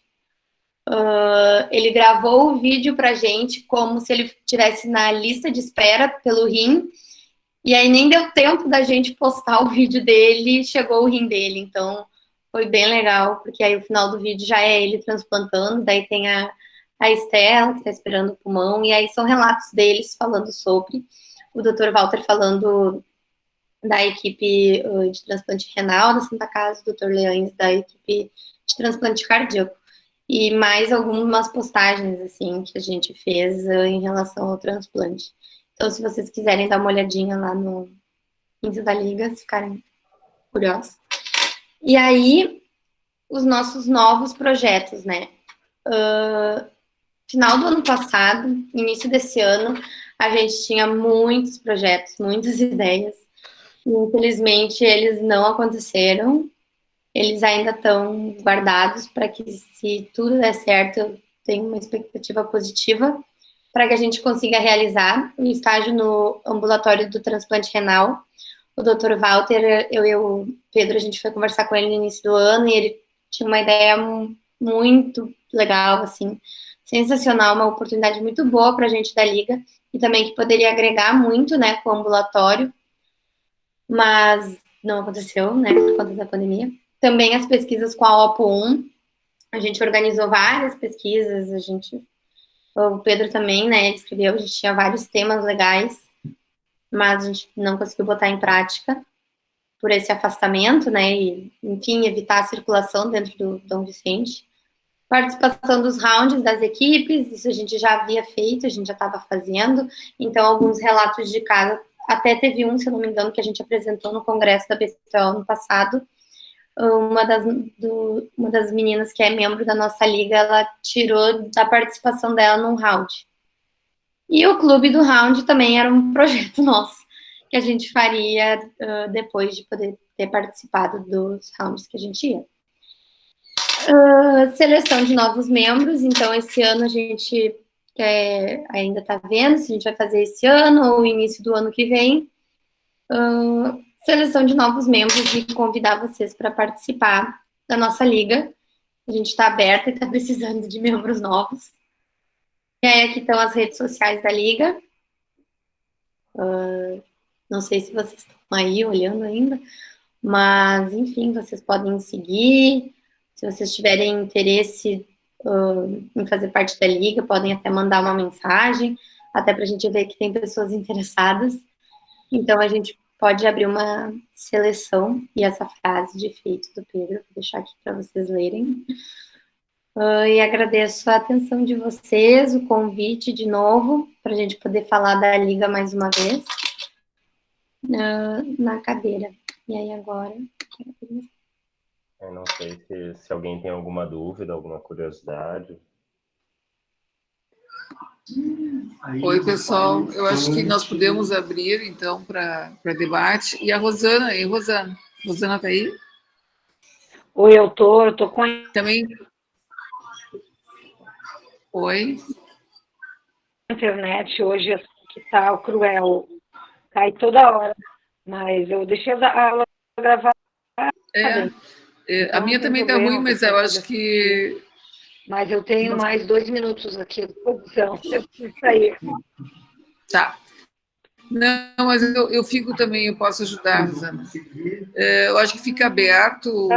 Ele gravou o vídeo pra gente como se ele estivesse na lista de espera pelo rim, e aí nem deu tempo da gente postar o vídeo dele, chegou o rim dele, então foi bem legal, porque aí o final do vídeo já é ele transplantando, daí tem a Estela, que tá esperando o pulmão, e aí são relatos deles falando sobre, o Dr. Walter falando da equipe de transplante renal da Santa Casa, o Dr. Leães da equipe de transplante cardíaco. E mais algumas postagens, assim, que a gente fez em relação ao transplante. Então, se vocês quiserem dar uma olhadinha lá no Insta da Liga, se ficarem curiosos. E aí, os nossos novos projetos, né? Final do ano passado, início desse ano, a gente tinha muitos projetos, muitas ideias. E, infelizmente, eles não aconteceram. Eles ainda estão guardados para que, se tudo der certo, eu tenho uma expectativa positiva para que a gente consiga realizar um estágio no ambulatório do transplante renal. O Dr. Walter, eu e o Pedro, a gente foi conversar com ele no início do ano e ele tinha uma ideia muito legal, assim, sensacional, uma oportunidade muito boa para a gente da Liga e também que poderia agregar muito, né, com o ambulatório, mas não aconteceu, né, por conta da pandemia. Também as pesquisas com a OPO1, a gente organizou várias pesquisas, o Pedro também, né, ele escreveu, a gente tinha vários temas legais, mas a gente não conseguiu botar em prática por esse afastamento, né, e, enfim, evitar a circulação dentro do Dom Vicente. Participação dos rounds das equipes, isso a gente já havia feito, a gente já estava fazendo, então alguns relatos de casa, até teve um, se eu não me engano, que a gente apresentou no congresso da BCO no passado. Uma das meninas que é membro da nossa liga, ela tirou da participação dela num round. E o clube do round também era um projeto nosso, que a gente faria depois de poder ter participado dos rounds que a gente ia. Seleção de novos membros, então esse ano a gente ainda está vendo se a gente vai fazer esse ano ou início do ano que vem. Seleção de novos membros e convidar vocês para participar da nossa liga. A gente está aberta e está precisando de membros novos. E aí aqui estão as redes sociais da liga. Não sei se vocês estão aí olhando ainda, mas enfim, vocês podem seguir. Se vocês tiverem interesse em fazer parte da liga, podem até mandar uma mensagem, até para a gente ver que tem pessoas interessadas. Então a gente pode abrir uma seleção, e essa frase de efeito do Pedro, vou deixar aqui para vocês lerem. E agradeço a atenção de vocês, o convite de novo, para a gente poder falar da Liga mais uma vez, na cadeira. E aí agora... Eu não sei se alguém tem alguma dúvida, alguma curiosidade. Oi, pessoal. Eu acho que nós podemos abrir, então, para debate. E a Rosana, Rosana? Rosana está aí? Oi, eu tô com... Também... Oi? A internet hoje, que tá cruel. Sai toda hora. Mas eu deixei a aula gravar. A minha também está ruim, mas eu acho que... Mas eu tenho mais 2 minutos aqui de produção. Eu preciso sair. Tá. Não, mas eu fico também, eu posso ajudar, Rosana. Eu acho que fica aberto.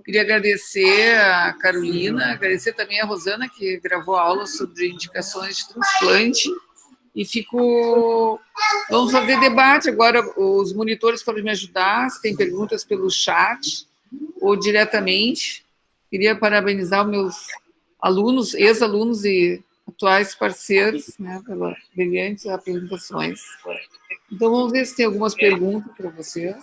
Queria agradecer a Carolina, agradecer também a Rosana, que gravou a aula sobre indicações de transplante. E vamos fazer debate agora. Os monitores podem me ajudar, se tem perguntas pelo chat ou diretamente. Queria parabenizar os meus alunos, ex-alunos e atuais parceiros, né, pelas brilhantes apresentações. Então, vamos ver se tem algumas perguntas para vocês.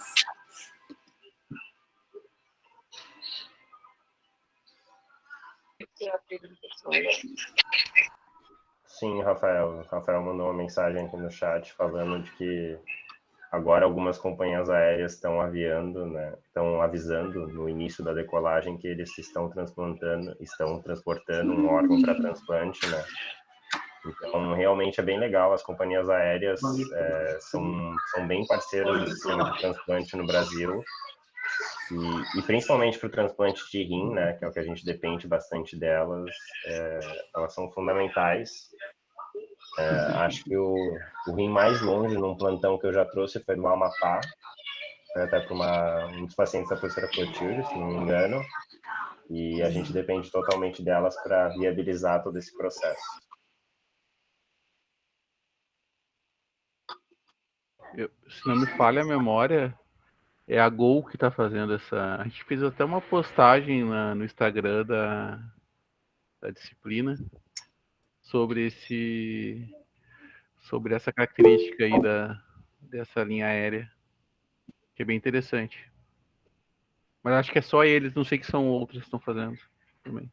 Sim, Rafael. Rafael mandou uma mensagem aqui no chat falando de que agora algumas companhias aéreas estão né, estão avisando no início da decolagem que eles estão transportando um órgão para transplante, né? Então, realmente é bem legal. As companhias aéreas são bem parceiras do sistema de transplante no Brasil. E principalmente para o transplante de rim, né, que é o que a gente depende bastante delas, elas são fundamentais. Acho que o rim mais longe num plantão que eu já trouxe foi do Amapá, foi até para um dos pacientes da professora Clotilde, se não me engano, e a gente depende totalmente delas para viabilizar todo esse processo. Se não me falha a memória, é a Gol que está fazendo essa... A gente fez até uma postagem no Instagram da disciplina sobre essa característica aí dessa linha aérea, que é bem interessante. Mas acho que é só eles, não sei que são outros que estão fazendo também.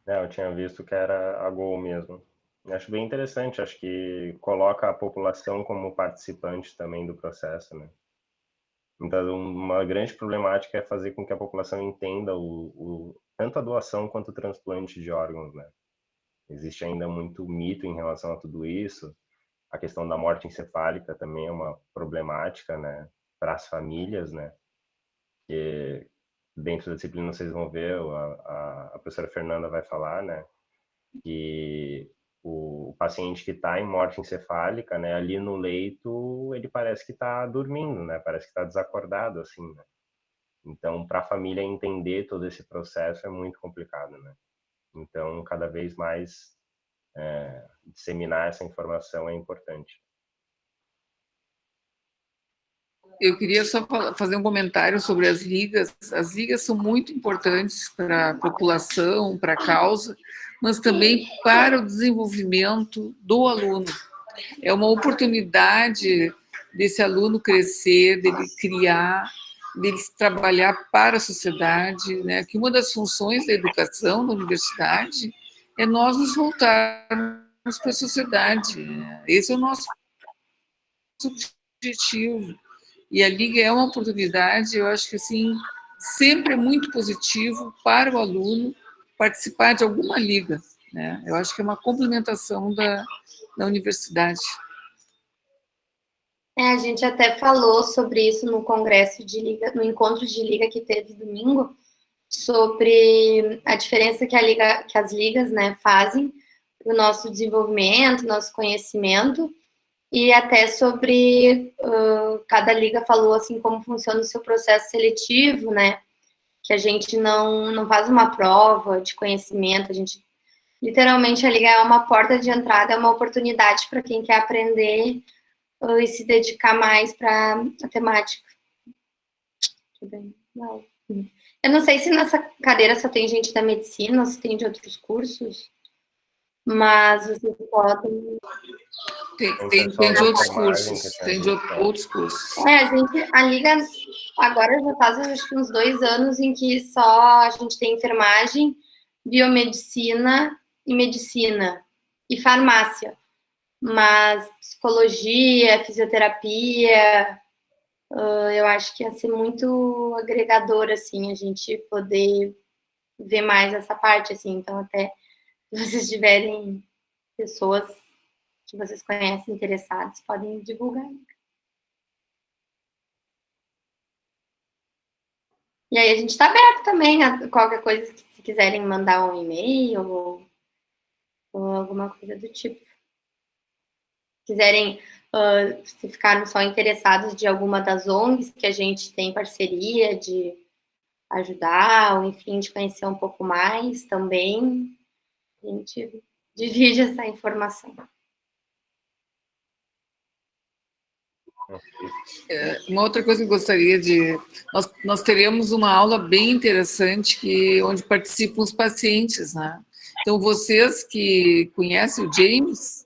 Eu tinha visto que era a Gol mesmo. Acho bem interessante, acho que coloca a população como participante também do processo, né? Então, uma grande problemática é fazer com que a população entenda tanto a doação quanto o transplante de órgãos, né? Existe ainda muito mito em relação a tudo isso. A questão da morte encefálica também é uma problemática, né, para as famílias, né? Que dentro da disciplina vocês vão ver, a professora Fernanda vai falar, né, que o paciente que está em morte encefálica, né, ali no leito, ele parece que está dormindo, né, parece que está desacordado, assim, né? Então, para a família entender todo esse processo é muito complicado, né? Então, cada vez mais disseminar essa informação é importante. Eu queria só fazer um comentário sobre as ligas. As ligas são muito importantes para a população, para a causa, mas também para o desenvolvimento do aluno. É uma oportunidade desse aluno crescer, dele criar, dele trabalhar para a sociedade, né? Que uma das funções da educação da universidade é nós nos voltarmos para a sociedade. Esse é o nosso objetivo. E a Liga é uma oportunidade, eu acho que assim, sempre é muito positivo para o aluno participar de alguma liga, né? Eu acho que é uma complementação da universidade. A gente até falou sobre isso no congresso de liga, no encontro de liga que teve domingo, sobre a diferença que as ligas, né, fazem para o nosso desenvolvimento, nosso conhecimento, e até sobre cada liga falou assim como funciona o seu processo seletivo, né? Que a gente não faz uma prova de conhecimento, a gente literalmente a liga é uma porta de entrada, é uma oportunidade para quem quer aprender e se dedicar mais para a temática. Eu não sei se nessa cadeira só tem gente da medicina ou se tem de outros cursos, mas vocês podem... Tem de outros cursos, tem de outros cursos. A Liga agora já faz acho que uns 2 anos em que só a gente tem enfermagem, biomedicina e medicina e farmácia. Mas psicologia, fisioterapia, eu acho que ia ser muito agregador, assim, a gente poder ver mais essa parte, assim. Então, até se vocês tiverem pessoas que vocês conhecem interessadas, podem divulgar. E aí a gente está aberto também a qualquer coisa, se quiserem mandar um e-mail ou alguma coisa do tipo. Se quiserem, se ficaram só interessados de alguma das ONGs que a gente tem parceria de ajudar, ou enfim, de conhecer um pouco mais também, a gente divide essa informação. Uma outra coisa que eu gostaria de... Nós teremos uma aula bem interessante onde participam os pacientes, né? Então, vocês que conhecem o James,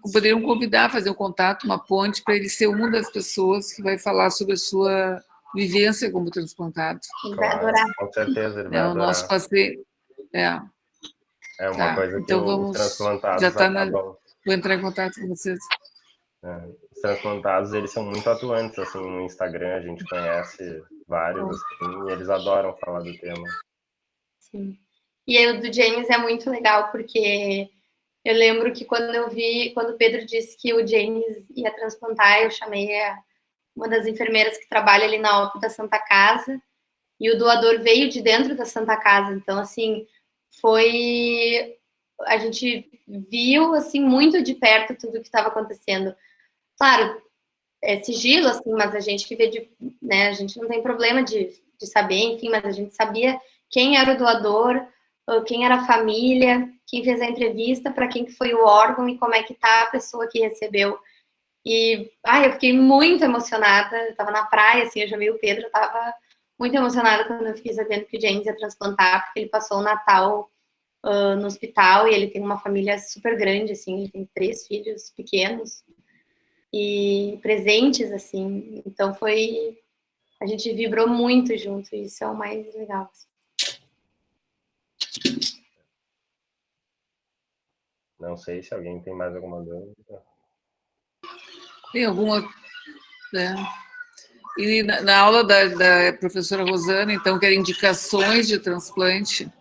poderiam convidar, fazer um contato, uma ponte, para ele ser uma das pessoas que vai falar sobre a sua vivência como transplantado. Ele vai adorar. Com certeza, ele vai adorar. O nosso paciente... É uma coisa que então os transplantados acabam... Vou entrar em contato com vocês. Os transplantados, eles são muito atuantes, assim, no Instagram, a gente conhece vários, assim, e eles adoram falar do tema. Sim. E aí, o do James é muito legal, porque eu lembro que quando o Pedro disse que o James ia transplantar, eu chamei uma das enfermeiras que trabalha ali na OP da Santa Casa, e o doador veio de dentro da Santa Casa, então, assim, a gente viu, assim, muito de perto tudo o que estava acontecendo. Claro, é sigilo, assim, mas a gente que vê né, a gente não tem problema de saber, enfim, mas a gente sabia quem era o doador, quem era a família, quem fez a entrevista, para quem que foi o órgão e como é que tá a pessoa que recebeu. E, eu fiquei muito emocionada, eu tava na praia, assim, eu já vi o Pedro, eu tava muito emocionada quando eu fiquei sabendo que o James ia transplantar, porque ele passou o Natal no hospital e ele tem uma família super grande, assim, ele tem 3 filhos pequenos, e presentes, assim, então a gente vibrou muito junto, e isso é o mais legal. Assim. Não sei se alguém tem mais alguma dúvida. Tem alguma... E na aula da professora Rosana, então, que era indicações de transplante,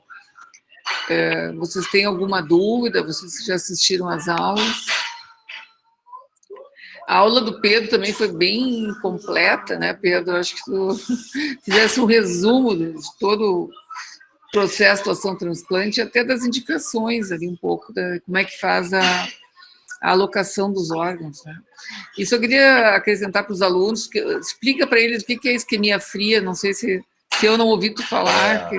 vocês têm alguma dúvida? Vocês já assistiram às aulas? A aula do Pedro também foi bem completa, né, Pedro? Acho que tu fizesse um resumo de todo o processo de ação transplante, até das indicações ali um pouco, como é que faz a alocação dos órgãos. Né? Isso eu queria acrescentar para os alunos, explica para eles o que é isquemia fria, não sei se eu não ouvi tu falar,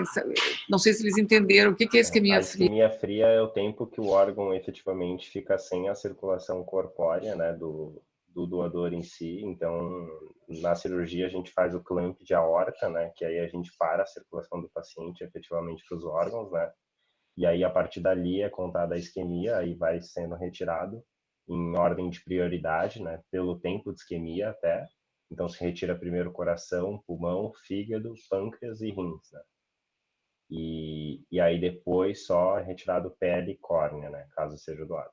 não sei se eles entenderam o que é isquemia fria. A isquemia fria é o tempo que o órgão efetivamente fica sem a circulação corpórea, né, do doador em si. Então, na cirurgia a gente faz o clamp de aorta, né, que aí a gente para a circulação do paciente efetivamente para os órgãos, né, e aí a partir dali é contada a isquemia, aí vai sendo retirado em ordem de prioridade, né, pelo tempo de isquemia até. Então se retira primeiro coração, pulmão, fígado, pâncreas e rins, né. E aí depois só é retirado pele e córnea, né, caso seja doado.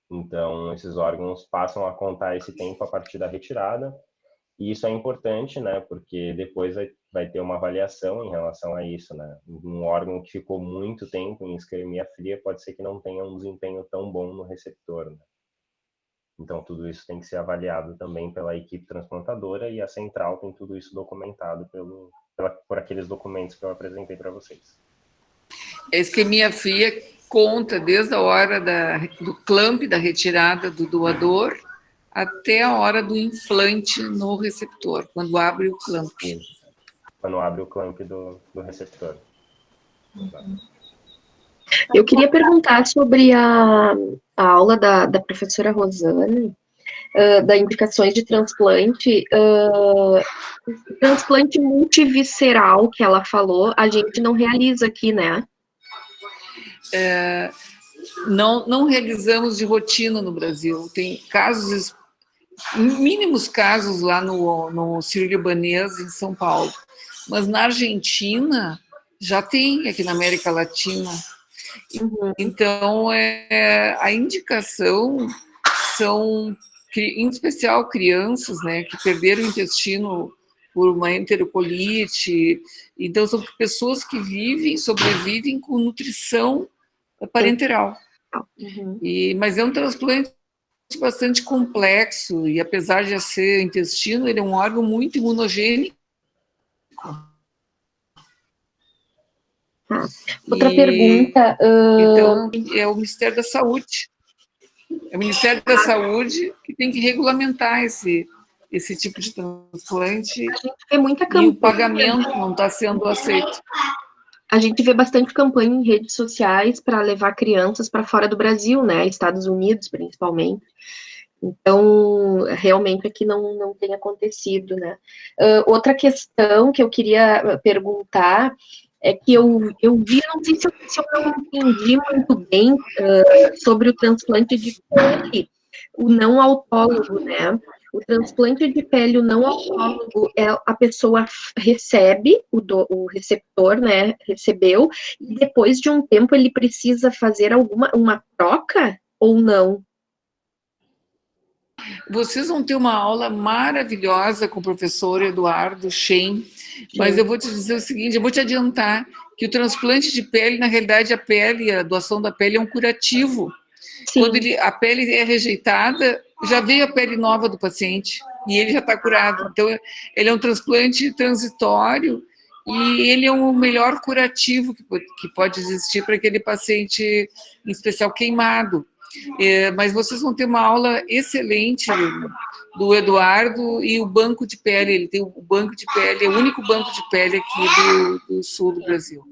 Então, esses órgãos passam a contar esse tempo a partir da retirada, e isso é importante, né, porque depois vai ter uma avaliação em relação a isso, né. Um órgão que ficou muito tempo em isquemia fria pode ser que não tenha um desempenho tão bom no receptor, né. Então, tudo isso tem que ser avaliado também pela equipe transplantadora, e a central tem tudo isso documentado por aqueles documentos que eu apresentei para vocês. A isquemia fria conta desde a hora do clamp, da retirada do doador, até a hora do implante no receptor, quando abre o clamp. Quando abre o clamp do receptor. Eu queria perguntar sobre a aula da professora Rosana, da indicações de transplante. Transplante multivisceral, que ela falou, a gente não realiza aqui, né? Não realizamos de rotina no Brasil. Tem casos, mínimos casos lá no Sírio-Libanês, em São Paulo. Mas na Argentina já tem, aqui na América Latina. Então, a indicação são, em especial, crianças, né, que perderam o intestino por uma enterocolite. Então, são pessoas que sobrevivem com nutrição parenteral. Mas é um transplante bastante complexo, e apesar de ser intestino, ele é um órgão muito imunogênico, Outra pergunta. Então, é o Ministério da Saúde. É o Ministério da Saúde que tem que regulamentar esse tipo de transplante. A gente vê muita E campanha. o pagamento não está sendo aceito. A gente vê bastante campanha em redes sociais para levar crianças para fora do Brasil, né? Estados Unidos, principalmente. Então, realmente aqui não tem acontecido, né? Outra questão que eu queria perguntar é que eu vi, não sei se eu não entendi muito bem sobre o transplante de pele, o não autólogo, né? O transplante de pele, o não autólogo, a pessoa recebe, o receptor, né, recebeu, e depois de um tempo ele precisa fazer uma troca ou não? Vocês vão ter uma aula maravilhosa com o professor Eduardo Shen, mas eu vou te dizer o seguinte, eu vou te adiantar que o transplante de pele, na realidade, a doação da pele é um curativo. Sim. Quando a pele é rejeitada, já veio a pele nova do paciente e ele já está curado. Então, ele é um transplante transitório e ele é o melhor curativo que pode existir para aquele paciente, em especial queimado. Mas vocês vão ter uma aula excelente do Eduardo e o banco de pele. Ele tem o banco de pele, é o único banco de pele aqui do sul do Brasil.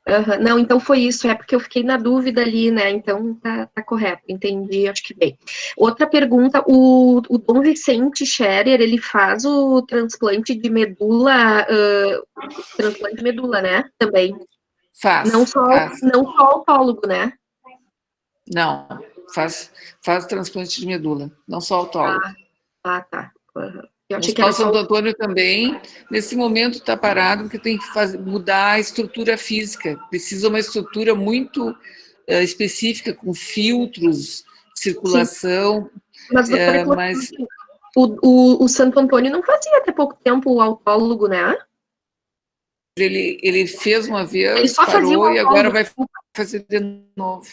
Uhum. Não, então foi isso, é porque eu fiquei na dúvida ali, né? Então tá correto, entendi, acho que bem. Outra pergunta, o Dom Vicente Scherer, ele faz o transplante de medula, né? Também. Faz. Não só autólogo, né? Não, faz transplante de medula, não só autólogo. Tá. Uhum. O Hospital Santo Antônio também, nesse momento está parado, porque tem que mudar a estrutura física. Precisa uma estrutura muito específica, com filtros, circulação. Sim. Mas o Santo Antônio não fazia até pouco tempo o autólogo, né? Ele fez uma vez, parou e agora vai fazer de novo.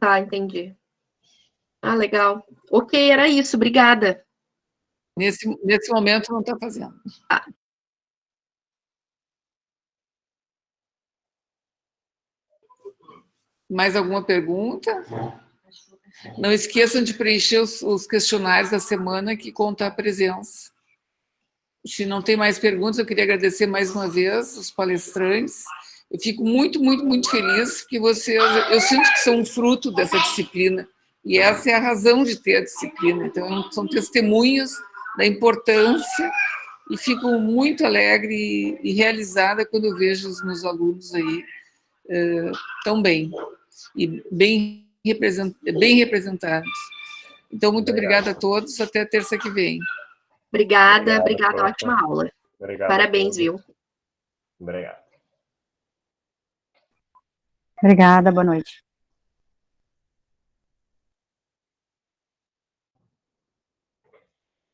Tá, entendi. Ah, legal. Ok, era isso, obrigada. Nesse momento não está fazendo. Mais alguma pergunta? Não esqueçam de preencher os questionários da semana que conta a presença. Se não tem mais perguntas, eu queria agradecer mais uma vez os palestrantes. Eu fico muito, muito, muito feliz que vocês, eu sinto que são um fruto dessa disciplina, e essa é a razão de ter a disciplina. Então, são testemunhas da importância, e fico muito alegre e realizada quando eu vejo os meus alunos aí tão bem, e bem representados. Então, muito obrigada a todos, até terça que vem. Obrigada, ótima aula. Obrigado. Parabéns, viu? Obrigado. Obrigada, boa noite.